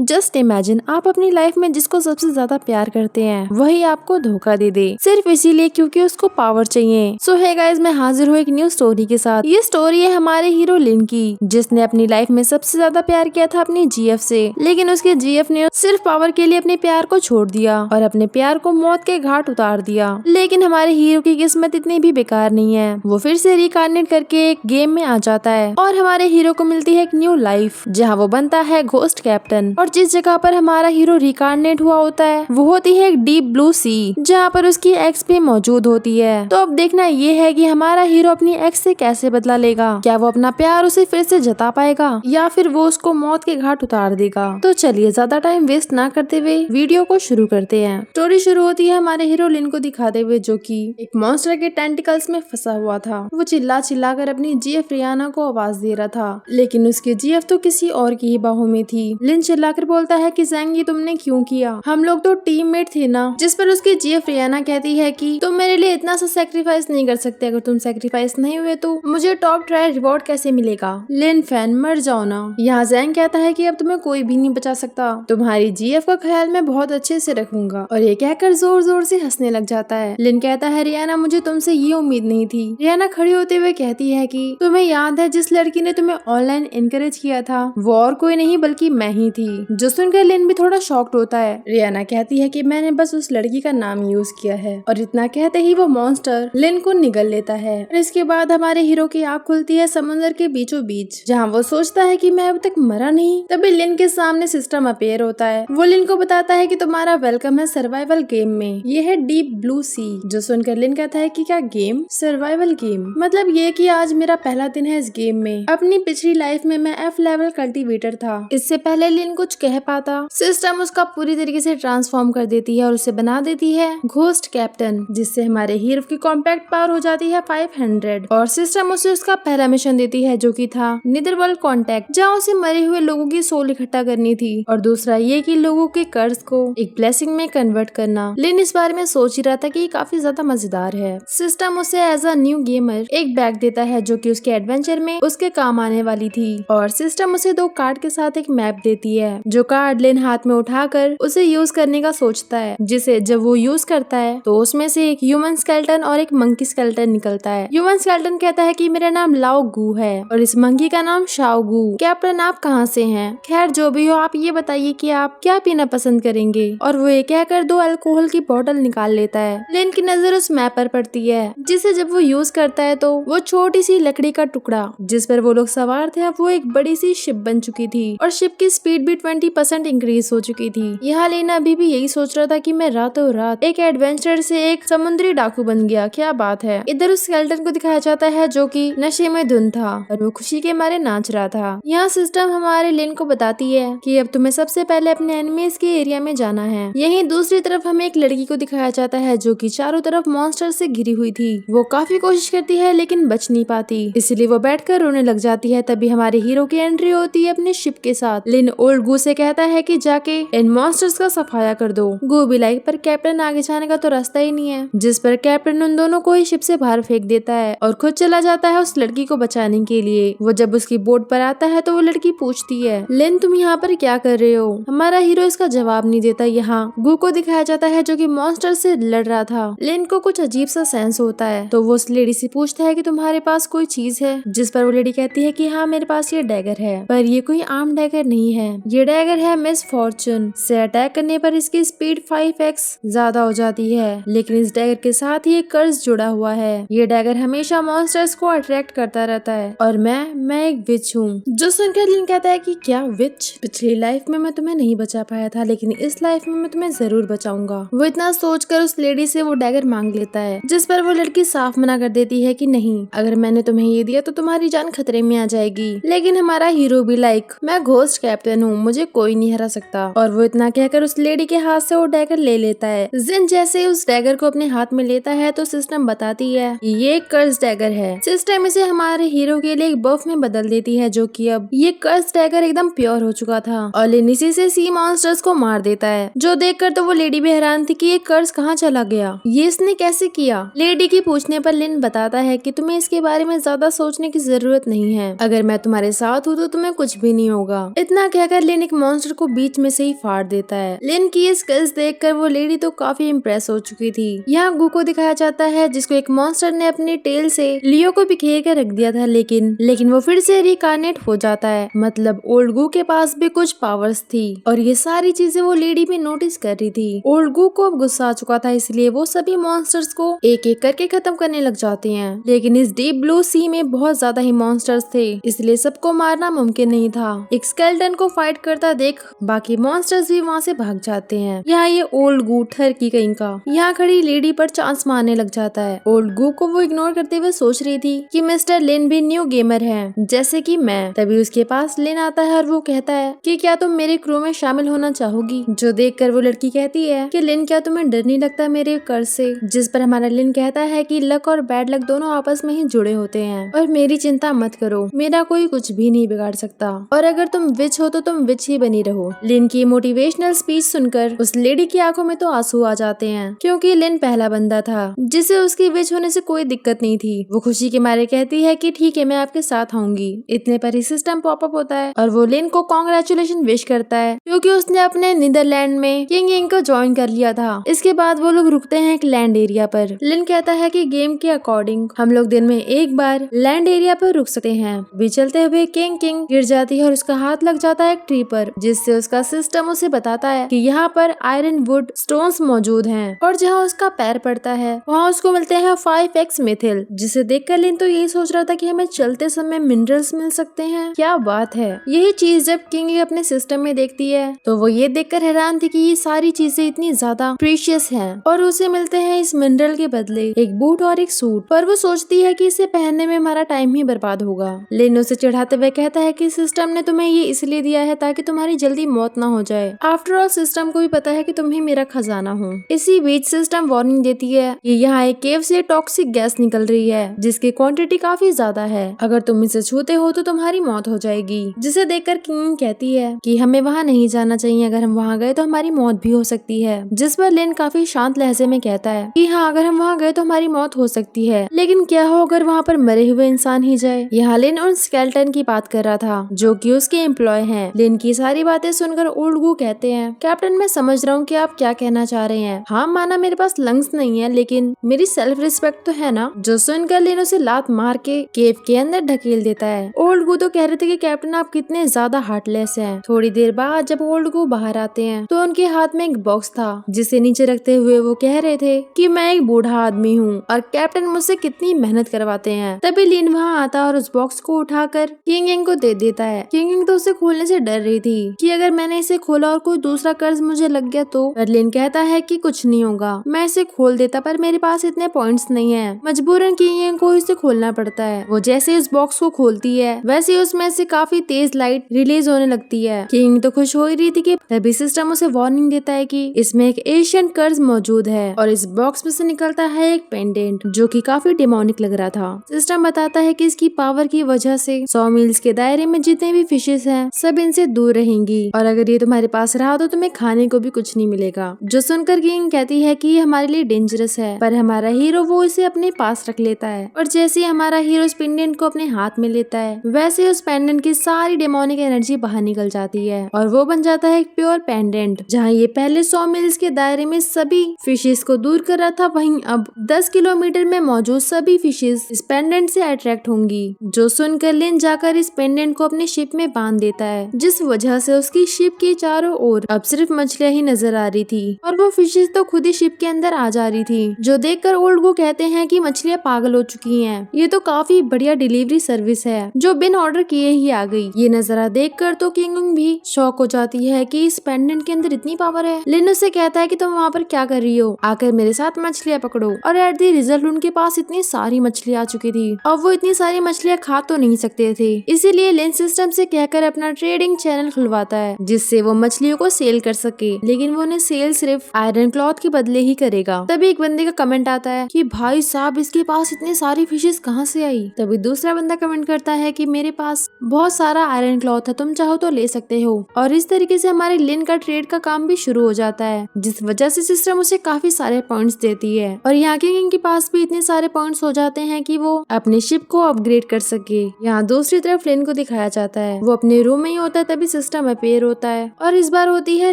Just imagine आप अपनी life में जिसको सबसे ज्यादा प्यार करते हैं वही आपको धोखा दे दे सिर्फ इसीलिए क्योंकि उसको पावर चाहिए। सो हे गाइस, मैं हाजिर हूँ एक न्यू स्टोरी के साथ। ये स्टोरी है हमारे हीरो लिन की, जिसने अपनी लाइफ में सबसे ज्यादा प्यार किया था अपनी जीएफ से, लेकिन उसके जीएफ ने सिर्फ पावर के लिए अपने प्यार को छोड़ दिया और अपने प्यार को मौत के घाट उतार दिया। लेकिन हमारे हीरो की किस्मत इतनी भी बेकार नहीं है। वो फिर से रिकार्नेट करके एक गेम में आ जाता है और हमारे हीरो को मिलती है एक न्यू लाइफ, जहाँ वो बनता है घोस्ट कैप्टन। और जिस जगह पर हमारा हीरो रिकार्नेट हुआ होता है वो होती है एक डीप ब्लू सी, जहाँ पर उसकी एक्स भी मौजूद होती है। तो अब देखना ये है कि हमारा हीरो अपनी एक्स से कैसे बदला लेगा। क्या वो अपना प्यार उसे फिर से जता पाएगा या फिर वो उसको मौत के घाट उतार देगा। तो चलिए ज्यादा टाइम वेस्ट ना करते हुए वीडियो को शुरू करते हैं। स्टोरी शुरू होती है हमारे हीरो लिन को दिखाते हुए, जो कि एक मॉन्स्टर के टेंटिकल्स में फंसा हुआ था। वो चिल्ला चिल्ला कर अपनी जीएफ रियाना को आवाज दे रहा था, लेकिन उसकी जीएफ तो किसी और की ही बाहों में थी। लिन चिल्लाकर बोलता है कि ज़ैंग, ये तुमने क्यों किया? हम लोग तो टीममेट थे ना। जिस पर उसकी जीएफ रियाना कहती है कि तुम मेरे लिए इतना सा सैक्रिफाइस नहीं कर सकते। अगर तुम सैक्रिफाइस नहीं हुए तो मुझे टॉप ट्रायल रिवॉर्ड कैसे मिलेगा? लिन फैन, मर जाओ ना। यहाँ ज़ैंग कहता है कि अब तुम्हें कोई भी नहीं बचा सकता। तुम्हारी जीएफ का ख्याल मैं बहुत अच्छे से रखूंगा। और ये कहकर जोर जोर से हंसने लग जाता है। लिन कहता है, रियाना, मुझे तुमसे ये उम्मीद नहीं थी। रियाना खड़ी होते हुए कहती है कि तुम्हें याद है जिस लड़की ने तुम्हें ऑनलाइन एनकरेज किया था, वो और कोई नहीं बल्कि मैं ही थी। जो सुनकर लिन भी थोड़ा शॉक्ड होता है। रियाना कहती है कि मैंने बस उस लड़की का नाम यूज किया है। और इतना कहते ही वो मॉन्स्टर लिन को निगल लेता है। और इसके बाद हमारे हीरो की आँख खुलती है समुद्र के बीचों बीच, जहाँ वो सोचता है कि मैं अब तक मरा नहीं। तभी लिन के सामने सिस्टम अपेयर होता है। वो लिन को बताता है कि तुम्हारा वेलकम है सर्वाइवल गेम में। ये है डीप ब्लू सी। जो सुनकर लिन कहता है कि क्या गेम? सर्वाइवल गेम मतलब ये कि आज मेरा पहला दिन है इस गेम में। अपनी पिछली लाइफ में मैं एफ लेवल कल्टीवेटर था। इससे पहले लिन कुछ कह पाता, सिस्टम उसका पूरी तरीके से ट्रांसफॉर्म कर देती है और उसे बना देती है घोस्ट कैप्टन, जिससे हमारे हीरो की कॉम्पैक्ट पावर हो जाती है 500। और सिस्टम उसे उसका पहला मिशन देती है, जो कि था नीदरवर्ल्ड कॉन्टैक्ट, जहाँ उसे मरे हुए लोगों की सोल इकट्ठा करनी थी। और दूसरा ये कि लोगों के कर्ज को एक ब्लेसिंग में कन्वर्ट करना। लिन इस बारे में सोच ही रहा था कि ये काफी ज्यादा मजेदार है। सिस्टम उसे एज अ न्यू गेमर एक बैग देता है, जो कि उसके एडवेंचर में उसके काम आने वाली थी। और सिस्टम उसे 2 कार्ड के साथ एक मैप देती है, जो कार्ड लिन हाथ में उठाकर उसे यूज करने का सोचता है। जिसे जब वो यूज करता है तो उसमें से एक ह्यूमन स्केलेटन और एक मंकी स्केलेटन निकलता है। ह्यूमन स्केलेटन कहता है कि मेरा नाम लाओ गू है और इस मंकी का नाम शाओ गू। कैप्टन, आप कहाँ से हैं? खैर जो भी हो, आप ये बताइए कि आप क्या पीना पसंद करेंगे? और वो ये कहकर 2 अल्कोहल की बोतल निकाल लेता है। लिन की नजर उस मैप पर पड़ती है, जिसे जब वो यूज करता है तो वो छोटी सी लकड़ी का टुकड़ा जिस पर वो लोग सवार थे, अब वो एक बड़ी सी शिप बन चुकी थी और शिप की स्पीड भी 20% इंक्रीज हो चुकी थी। यहाँ लेना अभी भी यही सोच रहा था कि मैं रातों रात एक एडवेंचर से एक समुद्री डाकू बन गया, क्या बात है। इधर उस स्केलेटन को दिखाया जाता है, जो कि नशे में धुन था और वो खुशी के मारे नाच रहा था। यहाँ सिस्टम हमारे लिन को बताती है कि अब तुम्हें सबसे पहले अपने एनिमीज के एरिया में जाना है। यहीं दूसरी तरफ हमें एक लड़की को दिखाया जाता है, जो कि चारों तरफ मॉन्स्टर से घिरी हुई थी। वो काफी कोशिश करती है लेकिन बच नहीं पाती, इसलिए वो बैठकर रोने लग जाती है। तभी हमारे हीरो की एंट्री होती है अपने शिप के साथ। लिन ओल्ड गू से कहता है कि जाके इन मॉन्स्टर्स का सफाया कर दो। गू भी लाइक, पर कैप्टन आगे जाने का तो रास्ता ही नहीं है। जिस पर कैप्टन उन दोनों को ही शिप से बाहर फेंक देता है और खुद चला जाता है उस लड़की को बचाने के लिए। वो जब उसकी बोट पर आता है तो वो लड़की पूछती है, लिन तुम यहाँ पर क्या कर रहे हो? हमारा हीरो इसका जवाब नहीं देता। यहाँ गू को दिखाया जाता है, जो कि मॉन्स्टर से लड़ रहा था। लिन को कुछ अजीब सा सेंस होता है, तो वो उस लेडी से पूछता है कि तुम्हारे पास कोई चीज है? जिस पर वो लेडी कहती है कि हाँ, मेरे पास ये डैगर है, पर ये कोई आम डैगर नहीं है। ये डैगर है मिस फॉर्चून। से अटैक करने पर इसकी स्पीड 5x ज्यादा हो जाती है, लेकिन इस डैगर के साथ ही एक कर्ज जुड़ा हुआ है। ये डैगर हमेशा मॉन्स्टर्स को अट्रैक्ट करता रहता है और मैं एक विच हूँ। जो सुनकर लिन कहता है कि क्या विच? पिछली लाइफ में मैं तुम्हें नहीं बचा पाया था, लेकिन इस लाइफ में मैं तुम्हें जरूर बचाऊंगा। वो इतना सोचकर उस लेडी से वो डैगर मांग लेता है, जिस पर वो लड़की साफ मना कर देती है कि नहीं, अगर मैंने तुम्हें ये दिया तो तुम्हारी जान खतरे में आ जाएगी। लेकिन हमारा हीरो भी लाइक, मैं घोस्ट कैप्टन हूँ, मुझे कोई नहीं हरा सकता। और वो इतना कहकर उस लेडी के हाथ से वो डैगर ले लेता है। जिन जैसे उस डैगर को अपने हाथ में लेता है तो सिस्टम बताती है कि ये एक कर्स डैगर है। सिस्टम इसे हमारे हीरो के लिए एक बफ में बदल देती है, जो कि अब ये कर्स डैगर एकदम प्योर हो चुका था और लिन इसी से सी मॉन्स्टर्स को मार देता है। जो देखकर तो वो लेडी भी हैरान थी कि ये कर्स कहाँ चला गया, ये इसने कैसे किया। लेडी की पूछने पर लिन बताता है कि तुम्हें इसके बारे में ज्यादा सोचने की जरूरत नहीं है, अगर मैं तुम्हारे साथ हूँ तो तुम्हें कुछ भी नहीं होगा। इतना कहकर लिन एक मॉन्स्टर को बीच में से ही फाड़ देता है। लिन की ये स्किल्स देखकर वो लेडी तो काफी इम्प्रेस हो चुकी थी। यहाँ गू को दिखाया जाता है जिसको एक मॉन्स्टर ने अपनी टेल से लियो को बिखेर कर रख दिया था, लेकिन वो फिर से रिकार्नेट हो जाता है। मतलब ओल्ड गू के पास भी कुछ पावर्स थी और ये सारी चीजें वो लेडी भी नोटिस कर रही थी। ओल्ड गू को अब गुस्सा आ चुका था, इसलिए वो सभी मॉन्स्टर्स को एक एक करके खत्म करने लग जाते हैं। लेकिन इस डीप ब्लू सी में बहुत ज्यादा ही मॉन्स्टर्स थे, इसलिए सबको मारना मुमकिन नहीं था। एक स्केलेटन को फाइट करता देख बाकी मॉन्स्टर्स भी वहाँ से भाग जाते हैं। यहाँ ये ओल्ड गू ठरकी कहीं का यहाँ खड़ी लेडी पर चांस मारने लग जाता है। ओल्ड गू को वो इग्नोर करते हुए सोच रही थी कि मिस्टर लिन भी न्यू गेमर है जैसे कि मैं। तभी उसके पास लिन आता है और वो कहता है कि क्या तुम मेरे क्रू में शामिल होना चाहोगी। जो देखकर वो लड़की कहती है कि लिन क्या तुम्हें डर नहीं लगता मेरे कर्ज से। जिस पर हमारा लिन कहता है कि लक और बैड लक दोनों आपस में ही जुड़े होते हैं और मेरी चिंता मत करो, मेरा कोई कुछ भी नहीं बिगाड़ सकता और अगर तुम विच हो तो तुम विच ही बनी रहो। लिन की मोटिवेशनल स्पीच सुनकर उस लेडी की आंखों में तो आंसू आ जाते हैं क्योंकि लिन पहला बंदा था जिसे उसकी विच होने से कोई दिक्कत नहीं थी। वो खुशी के मारे कहती है कि ठीक है मैं आपके साथ आऊंगी। इतने पर ही सिस्टम पॉपअप होता है और वो लिन को कांग्रेचुलेशन विश करता है क्योंकि उसने अपने नीदरलैंड में किंग इंग को ज्वाइन कर लिया था। इसके बाद वो लोग रुकते हैं एक लैंड एरिया पर। लिन कहता है कि गेम के अकॉर्डिंग हम लोग दिन में एक बार लैंड एरिया पर रुक सकते हैं। भी चलते हुए किंग गिर जाती है और उसका हाथ लग जाता है एक ट्री पर, जिससे उसका सिस्टम उसे बताता है कि यहाँ पर आयरन वुड स्टोन्स मौजूद हैं और जहाँ उसका पैर पड़ता है वहाँ उसको मिलते हैं 5x मिथिल। जिसे देखकर लिन तो यही सोच रहा था कि हमें चलते समय मिनरल्स मिल सकते हैं। क्या बात है। यही चीज जब किंग अपने सिस्टम में देखती है तो वो ये देखकर हैरान थी कि ये सारी चीजें इतनी ज्यादा प्रीशियस हैं और उसे मिलते हैं इस मिनरल के बदले एक बूट और एक सूट। पर वो सोचती है कि इसे पहनने में हमारा टाइम ही बर्बाद होगा। लिन उसे चिढ़ाते हुए कहता है कि सिस्टम ने तुम्हें ये इसलिए दिया है ताकि तुम्हारी जल्दी मौत ना हो जाए। आफ्टर ऑल सिस्टम को भी पता है कि तुम ही मेरा खजाना हो। इसी बीच सिस्टम वार्निंग देती है कि यहाँ एक केव से टॉक्सिक गैस निकल रही है जिसकी क्वांटिटी काफी ज्यादा है। अगर तुम इसे छूते हो तो तुम्हारी मौत हो जाएगी। जिसे देखकर किंग कहती है कि हमें वहाँ नहीं जाना चाहिए, अगर हम वहाँ गए तो हमारी मौत भी हो सकती है। जिस पर लिन काफी शांत लहजे में कहता है कि हाँ अगर हम वहाँ गए तो हमारी मौत हो सकती है, लेकिन क्या हो अगर वहाँ पर मरे हुए इंसान ही जाए। यहाँ लिन उन स्केलेटन की बात कर रहा था जो कि उसके एम्प्लॉय हैं। लिन की सारी बातें सुनकर ओल्ड गू कहते हैं कैप्टन मैं समझ रहा हूँ कि आप क्या कहना चाह रहे हैं। हाँ माना मेरे पास लंग्स नहीं है लेकिन मेरी सेल्फ रिस्पेक्ट तो है ना। जो सुनकर लिन उसे लात मार के केव के अंदर ढकेल देता है। ओल्ड गू तो कह रहे थे कि कैप्टन आप कितने ज्यादा हार्टलेस हैं। थोड़ी देर बाद जब ओल्ड गू बाहर आते हैं तो उनके हाथ में एक बॉक्स था जिसे नीचे रखते हुए वो कह रहे थे कि मैं एक बूढ़ा आदमी हूँ और कैप्टन मुझसे कितनी मेहनत करवाते हैं। तभी लिन वहाँ आता और उस बॉक्स को उठाकर किंग को दे देता है। किंग तो उसे खोलने से डर रही थी कि अगर मैंने इसे खोला और कोई दूसरा कर्ज मुझे लग गया तो। पर लिन कहता है कि कुछ नहीं होगा, मैं इसे खोल देता पर मेरे पास इतने पॉइंट्स नहीं है। मजबूरन किंग को इसे खोलना पड़ता है। वो जैसे इस बॉक्स को खोलती है वैसे उसमें से काफी तेज लाइट रिलीज होने लगती है। किंग तो खुश हो ही रही थी कि तभी सिस्टम उसे वार्निंग देता है कि इसमें एक एशियन कर्ज मौजूद है और इस बॉक्स में से निकलता है एक पेंडेंट जो कि काफी डिमोनिक लग रहा था। सिस्टम बताता है कि इसकी पावर की वजह से 100 मील्स के दायरे में जितने भी फिशेस हैं सब इनसे दूर रहेंगी और अगर ये तुम्हारे पास रहा तो तुम्हें खाने को भी कुछ नहीं मिलेगा। जो सुनकर किंग कहती है कि ये हमारे लिए डेंजरस है, पर हमारा हीरो वो इसे अपने पास रख लेता है और जैसे ही हमारा हीरो उस पेंडेंट को अपने हाथ में लेता है वैसे उस पेंडेंट की सारी डेमोनिक एनर्जी बाहर निकल जाती है और वो बन जाता है एक प्योर पेंडेंट। जहाँ ये पहले 100 मील्स के दायरे में सभी फिशेस को दूर कर रहा था, वहीं अब 10 किलोमीटर में मौजूद सभी फिशेस इस पेंडेंट से अट्रैक्ट होंगी। जो सुनकर लिन जाकर इस पेंडेंट को अपने शिप में बांध देता है, जिस वजह से उसकी शिप के चारों ओर अब सिर्फ मछलियां ही नजर आ रही थी और वो फिशेस तो खुद ही शिप के अंदर आ जा रही थी। जो देखकर ओल्ड को कहते हैं कि मछलियां पागल हो चुकी हैं, ये तो काफी बढ़िया डिलीवरी सर्विस है जो बिन ऑर्डर किए ही आ गई। ये नजारा देखकर तो किंग भी शॉक हो जाती है कि इस पेंडेंट के अंदर इतनी पावर है। लिन उससे कहता है कि तुम वहाँ पर क्या कर रही हो, आकर मेरे साथ मछलियां पकड़ो। और एट द रिजल्ट उनके पास इतनी सारी मछलियां आ चुकी थी। अब वो इतनी सारी मछलियां खा तो नहीं सकते थे, इसीलिए लिन सिस्टम से कहकर अपना ट्रेडिंग चैनल खुलवाता है जिससे वो मछलियों को सेल कर सके, लेकिन वो उन्हें सेल सिर्फ आयरन क्लॉथ के बदले ही करेगा। तभी एक बंदे का कमेंट आता है कि भाई साहब इसके पास इतनी सारी फिशेस कहाँ से आई। तभी दूसरा बंदा कमेंट करता है कि मेरे पास बहुत सारा आयरन क्लॉथ है, तुम चाहो तो ले सकते हो। और इस तरीके से हमारे लिन का ट्रेड का काम भी शुरू हो जाता है, जिस वजह से सिस्टम उसे काफी सारे पॉइंट्स देती है और यहाँ के किंग के पास भी इतने सारे पॉइंट्स हो जाते हैं कि वो अपने शिप को अपग्रेड कर सके। यहाँ दूसरी तरफ लिन को दिखाया जाता है, वो अपने रूम में ही होता है। तभी सिस्टम अपेयर होता है और इस बार होती है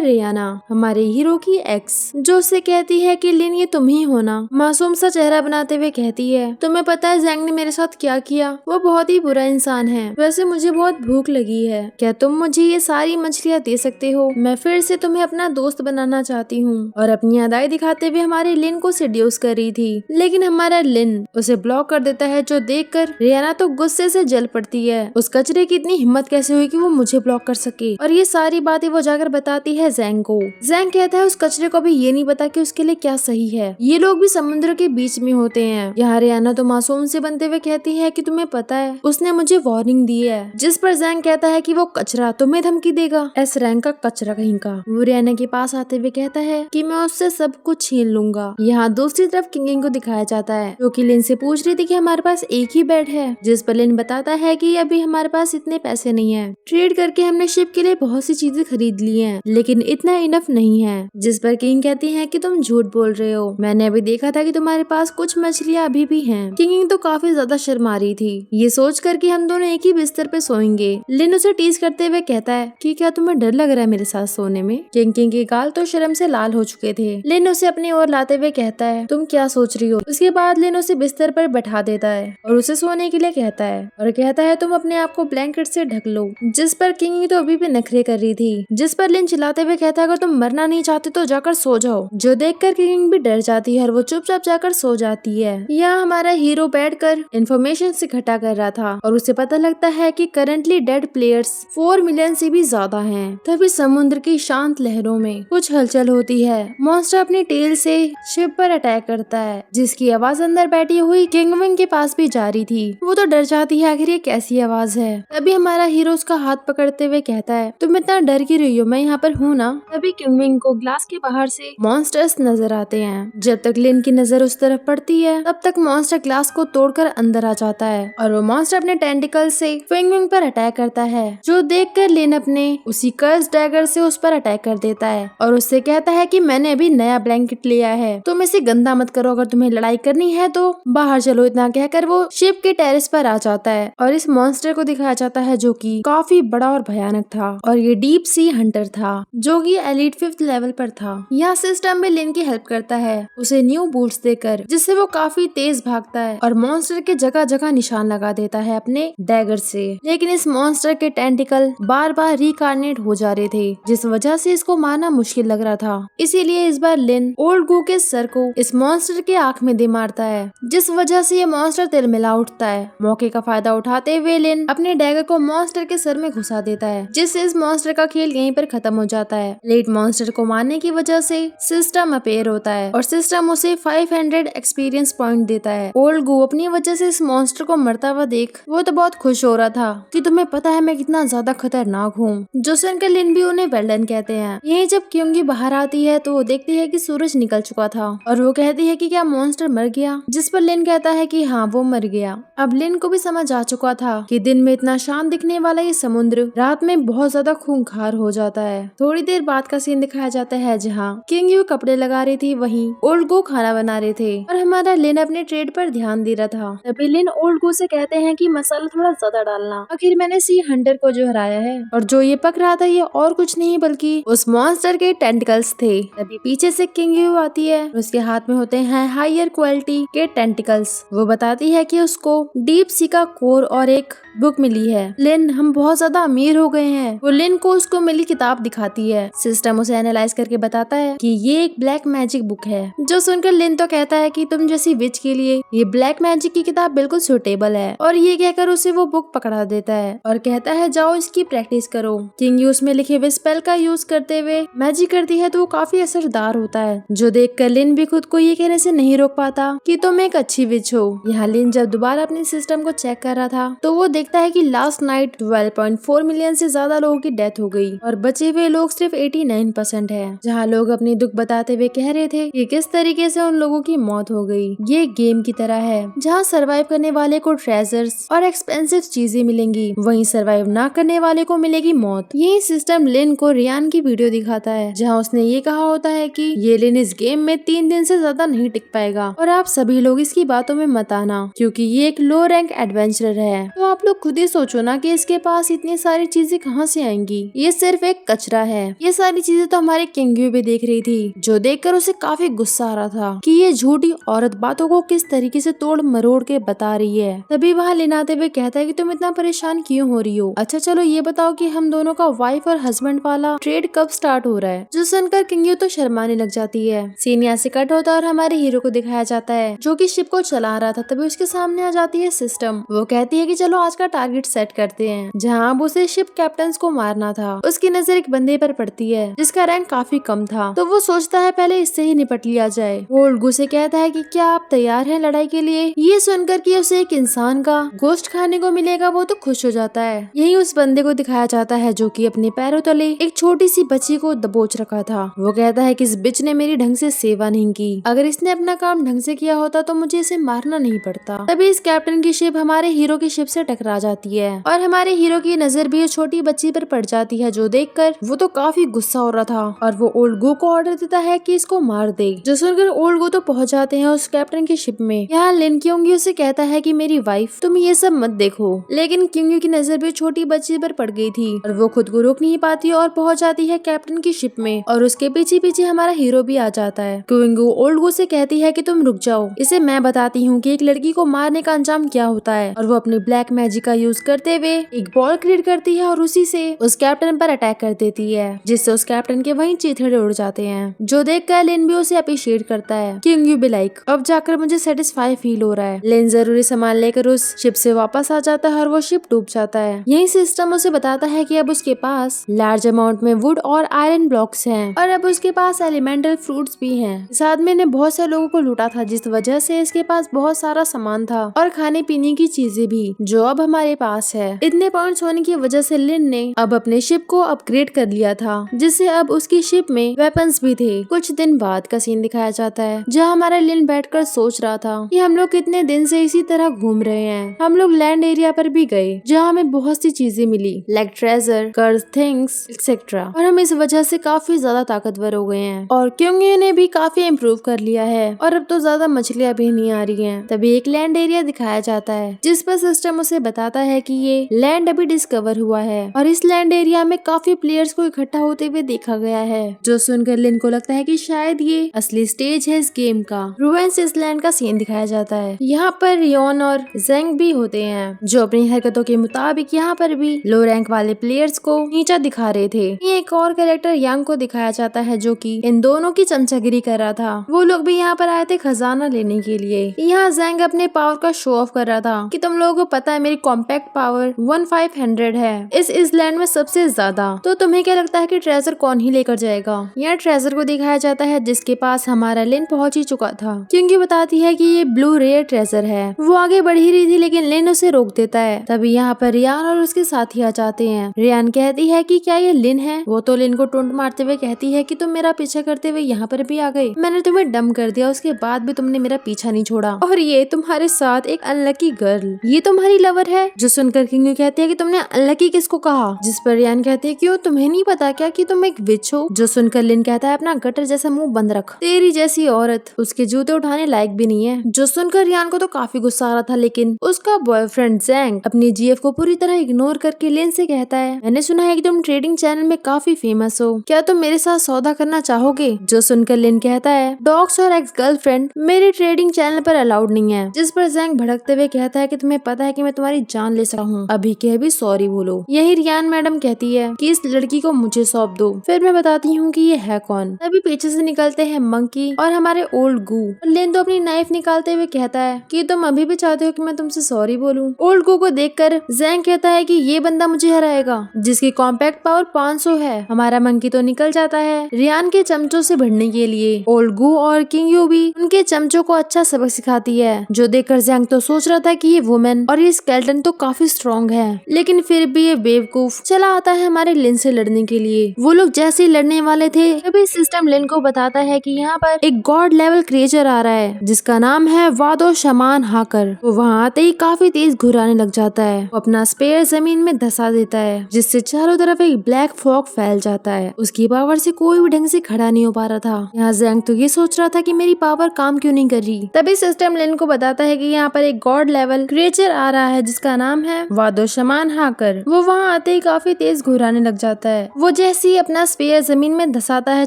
रियाना, हमारे हीरो की एक्स, जो उससे कहती है कि लिन ये तुम ही हो ना। मासूम सा चेहरा बनाते हुए कहती है, तुम्हें पता है जैंग ने मेरे साथ क्या किया? वो बहुत ही बुरा इंसान है। वैसे मुझे बहुत भूख लगी है, क्या तुम मुझे ये सारी मछलियाँ दे सकते हो? मैं फिर से तुम्हें अपना दोस्त बनाना चाहती हूँ। और अपनी अदाई दिखाते हुए हमारे लिन को सेड्यूस कर रही थी, लेकिन हमारा लिन उसे ब्लॉक कर देता है, जो देखकर रियाना तो गुस्से से जल पड़ती है। उस कचरे की इतनी हिम्मत कैसे हुई कि वो मुझे ब्लॉक कर सके? और ये सारी बातें वो जाकर बताती है जैंग को। जैंग कहता है उस कचरे को भी ये नहीं पता कि उसके लिए क्या सही है। ये लोग भी समुद्र के बीच में होते हैं। यहाँ रियाना तो मासूम से बनते हुए कहती है कि तुम्हें पता है उसने मुझे वार्निंग दी है, जिस पर जैंग कहता है कि वो कचरा तुम्हें धमकी देगा, एस रैंक का कचरा कहीं का। वो रियाना के पास आते हुए कहता है कि मैं उससे सब कुछ छीन लूंगा। यहाँ दूसरी तरफ किंगिंग को दिखाया जाता है, जो कि लिन से पूछ रही थी कि हमारे पास एक ही बेड है, जिस पर लिन बताता है कि अभी हमारे पास इतने पैसे नहीं है, ट्रेड करके हमने शिप के लिए बहुत सी चीजें खरीद ली हैं, लेकिन इतना इनफ नहीं है। जिस पर किंग कहती है कि तुम झूठ बोल रहे हो, मैंने अभी देखा था कि तुम्हारे पास कुछ मछलियाँ अभी भी हैं। किंग तो काफी ज्यादा शर्मा रही थी, ये सोच कर कि हम दोनों एक ही बिस्तर पे सोएंगे। लिन उसे टीज करते हुए कहता है कि क्या तुम्हें डर लग रहा है मेरे साथ सोने में? किंग के गाल तो शर्म से लाल हो चुके थे। लिन उसे अपनी ओर लाते हुए कहता है तुम क्या सोच रही हो? उसके बाद लिन उसे बिस्तर पर बैठा देता है और उसे सोने के लिए कहता है और कहता है तुम अपने आप को ब्लैंकेट से ढक लो। जिस पर किंग तो अभी भी नखरे कर रही थी, जिस पर लिन चिल्लाते हुए कहता है अगर तुम मरना नहीं चाहते तो जाकर सो जाओ, जो देखकर किंग भी डर जाती है और वो चुपचाप जाकर सो जाती है। यहाँ हमारा हीरो बैठकर इंफॉर्मेशन इकट्ठा कर रहा था और उसे पता लगता है कि करंटली डेड प्लेयर्स 4 मिलियन से भी ज्यादा हैं। तभी समुद्र की शांत लहरों में कुछ हलचल होती है। मॉन्स्टर अपनी टेल से शिप पर अटैक करता है, जिसकी आवाज अंदर बैठी हुई किंगविंग के पास भी जा रही थी। वो तो डर जाती है, आखिर ये कैसी आवाज है। तभी हमारा हीरो उसका हाथ पकड़ते हुए कहता है तुम इतना डर क्यों रही हो, मैं यहाँ पर हूँ ना। तभी किंगविंग को ग्लास के बाहर से मॉन्स्टर्स नजर आते हैं। जब तक लिन की नजर उस तरफ पड़ती है, तब तक मॉन्स्टर ग्लास को तोड़कर अंदर आ जाता है और वो मॉन्स्टर अपने टेंटिकल से किंगविंग पर अटैक करता है, जो देखकर लिन अपने उसी कर्स डैगर से उस पर अटैक कर देता है और उससे कहता है कि मैंने अभी नया ब्लैंकेट लिया है, तुम इसे गंदा मत करो, अगर तुम्हें लड़ाई करनी है तो बाहर चलो। इतना कहकर वो शिप के टेरेस पर आ जाता है और इस मॉन्स्टर को दिखाया जाता है, जो कि काफी बड़ा और भयानक था और ये डीप सी हंटर था, जो कि एलीट 5th लेवल पर था। यहाँ सिस्टम में लिन की हेल्प करता है, उसे न्यू बूट्स देकर, जिससे वो काफी तेज भागता है और मॉन्स्टर के जगह जगह निशान लगा देता है अपने डैगर से। लेकिन इस मॉन्स्टर के टेंटिकल बार बार रिकार्नेट हो जा रहे थे, जिस वजह से इसको मारना मुश्किल लग रहा था। इसीलिए इस बार लिन ओल्ड गू के सर को इस मॉन्स्टर के आंख में दे मारता है, जिस वजह से ये मॉन्स्टर तिलमिला उठता है। मौके का फायदा उठाते हुए लिन अपने डैगर को मॉन्स्टर के सर में घुसा देता है, जिससे इस मॉन्स्टर का खेल यहीं पर खत्म हो जाता है। लेट मॉन्स्टर को मारने की वजह से सिस्टम अपेयर होता है और सिस्टम उसे 500 एक्सपीरियंस पॉइंट देता है। ओल्ड गू अपनी वजह से इस मॉन्स्टर को मरता हुआ देख वो तो बहुत खुश हो रहा था कि तुम्हें पता है मैं कितना ज्यादा खतरनाक हूँ, जो सुनकर लिन भी उन्हें वेल्डन कहते हैं। यही जब क्योंकि बाहर आती है तो वो देखती है कि सूरज निकल चुका था और वो कहती है कि क्या मॉन्स्टर मर गया, जिस पर लिन कहता है कि हाँ वो मर गया। अब लिन को भी समझ आ चुका था कि दिन में इतना शांत दिखने वाला ये समुद्र रात में बहुत ज्यादा खूंखार हो जाता है। थोड़ी देर बाद का सीन दिखाया जाता है, जहाँ किंग यू कपड़े लगा रही थी, वहीं ओल्ड गो खाना बना रहे थे और हमारा लिन अपने ट्रेड पर ध्यान दे रहा था। तभी लिन ओल्ड गो से कहते हैं कि मसाला थोड़ा ज्यादा डालना, आखिर मैंने सी हंटर को जो हराया है और जो ये पक रहा था ये और कुछ नहीं बल्कि उस मॉन्स्टर के टेंटिकल्स थे। तभी पीछे से किंग यू आती है, उसके हाथ में होते हैं हायर क्वालिटी के टेंटिकल्स। वो बताती है कि उसको डीप सी का कोर और एक बुक मिली है। लिन हम बहुत ज्यादा अमीर हो गए हैं। वो लिन को उसको मिली किताब दिखाती है। सिस्टम उसे एनालाइज करके बताता है कि ये एक ब्लैक मैजिक बुक है, जो सुनकर लिन तो कहता है कि तुम जैसी विच के लिए ये ब्लैक मैजिक की किताब बिल्कुल सुटेबल है, और ये कहकर उसे वो बुक पकड़ा देता है और कहता है जाओ इसकी प्रैक्टिस करो। किंग यू उसमें लिखे हुए स्पेल का यूज करते हुए मैजिक करती है तो वो काफी असरदार होता है, जो देखकर लिन भी खुद को ये कहने से नहीं रोक पाता कि तुम एक अच्छी विच हो। यहाँ लिन जब दोबारा अपने सिस्टम को चेक कर रहा था तो वो देखता है कि लास्ट नाइट 12.4 मिलियन से ज्यादा लोगों की डेथ हो गई और बचे हुए लोग सिर्फ 89% है। जहाँ लोग अपने दुख बताते हुए कह रहे थे कि किस तरीके से उन लोगों की मौत हो गई। ये एक गेम की तरह है जहाँ सरवाइव करने वाले को ट्रेजर्स और एक्सपेंसिव चीजें मिलेंगी, वहीं सरवाइव ना करने वाले को मिलेगी मौत। यही सिस्टम लिन को रियान की वीडियो दिखाता है, जहाँ उसने ये कहा होता है कि ये लिन इस गेम में 3 दिन से ज्यादा नहीं टिक पाएगा और आप सभी लोग इसकी बातों में मत आना, क्योंकि ये एक लो रैंक एडवेंचरर है। तो आप लोग खुद ही सोचो ना कि इसके पास इतनी सारी चीजें कहाँ कहाँ से आएंगी, ये सिर्फ एक कचरा है। ये सारी चीजें तो हमारे किंग्यू भी देख रही थी, जो देखकर उसे काफी गुस्सा आ रहा था कि ये झूठी औरत बातों को किस तरीके से तोड़ मरोड़ के बता रही है। तभी वहाँ लिन आते हुए कहता है कि तुम इतना परेशान क्यों हो रही हो। अच्छा चलो ये बताओ कि हम दोनों का वाइफ और हस्बैंड वाला ट्रेड कब स्टार्ट हो रहा है। जो सुनकर किंग्यू तो शर्माने लग जाती है। सीन यहाँ से कट होता है और हमारे हीरो को दिखाया जाता है जो कि शिप को चला रहा था। तभी उसके सामने आ जाती है सिस्टम। वो कहती है कि चलो आज का टारगेट सेट करते हैं, जहाँ अब उसे शिप कैप्टन को मारना था। उसकी नजर एक बंदे पर पड़ती है जिसका रैंक काफी कम था, तो वो सोचता है पहले इससे ही निपट लिया जाए। वो उल्गू से कहता है कि क्या आप तैयार हैं लड़ाई के लिए। ये सुनकर कि उसे एक इंसान का गोश्त खाने को मिलेगा वो तो खुश हो जाता है। यही उस बंदे को दिखाया जाता है जो कि अपने पैरों तले एक छोटी सी बच्ची को दबोच रखा था। वो कहता है कि इस बिच ने मेरी ढंग से सेवा नहीं की, अगर इसने अपना काम ढंग से किया होता तो मुझे इसे मारना नहीं पड़ता। तभी इस कैप्टन की शिप हमारे हीरो की शिप से टकरा जाती है और हमारे हीरो की नजर भी छोटी बच्ची पर पड़ जाती है, जो देखकर वो तो काफी गुस्सा हो रहा था और वो ओल्ड गो को ऑर्डर देता है कि इसको मार दे। जो सुनकर ओल्ड गो तो पहुंच जाते हैं उस कैप्टन की शिप में। यहाँ लिन क्योंगी उसे कहता है कि मेरी वाइफ तुम ये सब मत देखो, लेकिन क्योंगी की नजर भी छोटी बच्ची पर पड़ गई थी और वो खुद को रोक नहीं पाती और पहुंच जाती है कैप्टन की शिप में। और उसके पीछे पीछे हमारा हीरो भी आ जाता है। क्योंगी ओल्ड गो से कहती है कि तुम रुक जाओ, इसे मैं बताती हूँ कि एक लड़की को मारने का अंजाम क्या होता है। और वो अपनी ब्लैक मैजिक का यूज करते हुए एक बॉल क्रिएट करती है और उसी से उस कैप्टन पर अटैक कर देती है, जिससे उस कैप्टन के वहीं चीथड़े उड़ जाते हैं। जो देखकर लिन भी उसे अप्रिशिएट करता है। किंग्यू भी लाइक अब जाकर मुझे सेटिस्फाई फील हो रहा है। लिन जरूरी सामान लेकर उस शिप से वापस आ जाता है और वो शिप डूब जाता है। यही सिस्टम उसे बताता है कि अब उसके पास लार्ज अमाउंट में वुड और आयरन ब्लॉक्स हैं और अब उसके पास एलिमेंटल फ्रूट्स भी हैं। इस आदमी ने बहुत से लोगों को लूटा था, जिस वजह से इसके पास बहुत सारा सामान था और खाने पीने की चीजें भी, जो अब हमारे पास है। इतने पॉइंट्स होने की वजह से लिन ने अब अपने शिप को अपग्रेड कर लिया था, जिससे अब उसकी शिप में वेपन्स भी थे। कुछ दिन बाद का सीन दिखाया जाता है जहाँ हमारा लिन बैठकर सोच रहा था कि हम लोग कितने दिन से इसी तरह घूम रहे हैं। हम लोग लैंड एरिया पर भी गए जहाँ हमें बहुत सी चीजें मिली, लाइक ट्रेजर, कर्स, थिंग्स एक्सेट्रा, और हम इस वजह से काफी ज्यादा ताकतवर हो गए हैं। और क्योंकि ने भी काफी इम्प्रूव कर लिया है और अब तो ज्यादा मछलियाँ भी नहीं आ रही हैं। तभी एक लैंड एरिया दिखाया जाता है जिस पर सिस्टम उसे बताता है कि ये लैंड अभी डिस्कवर हुआ है और इस लैंड एरिया में काफी प्लेयर्स को इकट्ठा होते हुए देखा गया है। जो सुनकर लिन को लगता है कि शायद ये असली स्टेज है इस गेम का। रुवेंस इसलैंड का सीन दिखाया जाता है। यहाँ पर रियोन और जेंग भी होते हैं, जो अपनी हरकतों के मुताबिक यहाँ पर भी लो रैंक वाले प्लेयर्स को नीचा दिखा रहे थे। ये एक और कैरेक्टर यांग को दिखाया जाता है जो कि इन दोनों की चमचागिरी कर रहा था। वो लोग भी यहाँ पर आए थे खजाना लेने के लिए। यहाँ जेंग अपने पावर का शो ऑफ कर रहा था कि तुम लोगों को पता है मेरी कॉम्पैक्ट पावर 1500 है इस इसलैंड में सबसे ज्यादा। तो तुम्हें क्या लगता है कि ट्रेजर कौन ही लेकर जाएगा। यहाँ ट्रेजर को दिखाया जाता है जिसके पास हमारा लिन पहुंच ही चुका था, क्योंकि बताती है कि ये ब्लू रेयर ट्रेजर है। वो आगे बढ़ ही रही थी लेकिन लिन उसे रोक देता है। तभी यहाँ पर रियान और उसके साथी आ जाते हैं। रियान कहती है कि क्या ये लिन है। वो तो लिन को टोंट मारते हुए कहती है कि तुम मेरा पीछा करते हुए यहाँ पर भी आ गए। मैंने तुम्हें डम कर दिया, उसके बाद भी तुमने मेरा पीछा नहीं छोड़ा, और ये तुम्हारे साथ एक अनलकी गर्ल, ये तुम्हारी लवर है। जो सुनकर किंग्यू कहती है कि तुमने अनलकी किसको कहा। जिस पर रियान कहती है क्यों तुम्हें नहीं पता क्या कि तुम एक विच हो। जो सुनकर लिन कहता है अपना गटर जैसा मुंह बंद रख, तेरी जैसी औरत उसके जूते उठाने लायक भी नहीं है। जो सुनकर रियान को तो काफी गुस्सा आ रहा था, लेकिन उसका बॉयफ्रेंड जेंग अपनी जीएफ को पूरी तरह इग्नोर करके लिन से कहता है मैंने सुना है कि तुम ट्रेडिंग चैनल में काफी फेमस हो, क्या तुम मेरे साथ सौदा करना चाहोगे। जो सुनकर लिन कहता है डॉग्स और एक्स गर्लफ्रेंड मेरे ट्रेडिंग चैनल पर अलाउड नहीं है। जिस पर जेंग भड़कते हुए कहता है कि तुम्हें पता है कि मैं तुम्हारी जान ले सकता हूँ, अभी के अभी सॉरी बोलो। यही रियान मैडम कहती है कि इस लड़की को मुझे सौंप दो, फिर मैं बताती हूँ कि ये है कौन। तभी पीछे से निकलते हैं मंकी और हमारे ओल्ड गू। लिन तो अपनी नाइफ निकालते हुए कहता है कि तुम अभी भी चाहते हो कि मैं तुमसे सॉरी बोलूं। ओल्ड गू को देखकर जेंग कहता है कि ये बंदा मुझे हराएगा जिसकी कॉम्पैक्ट पावर 500 है। हमारा मंकी तो निकल जाता है रियान के चमचों से भिड़ने के लिए। ओल्ड गू और किंग्यू भी उनके चमचों को अच्छा सबक सिखाती है। जो देखकर जेंग तो सोच रहा था कि ये वुमेन और ये स्केलेटन तो काफी स्ट्रॉन्ग है, लेकिन फिर भी ये बेवकूफ चला आता है हमारे लिन से लड़ने के लिए। वो लोग जैसे ही लड़ने वाले थे तभी सिस्टम लिन को बताता है कि यहाँ पर एक गॉड लेवल क्रिएचर आ रहा है जिसका नाम है वादो शमान हाकर। वो वहाँ आते ही काफी तेज घुराने लग जाता है। वो अपना स्पेयर जमीन में धसा देता है जिससे चारों तरफ एक ब्लैक फॉग फैल जाता है। उसकी पावर से कोई भी ढंग से खड़ा नहीं हो पा रहा था। यहाँ जेंग तो ये सोच रहा था कि मेरी पावर काम क्यों नहीं कर रही। तभी सिस्टम लिन को बताता है कि यहाँ पर एक गॉड लेवल क्रिएचर आ रहा है जिसका नाम है वादो शमान हाकर। वो वहाँ आते ही काफी तेज घुराने लग जाता है। वो जैसे ही अपना स्पेयर जमीन में धसाता है,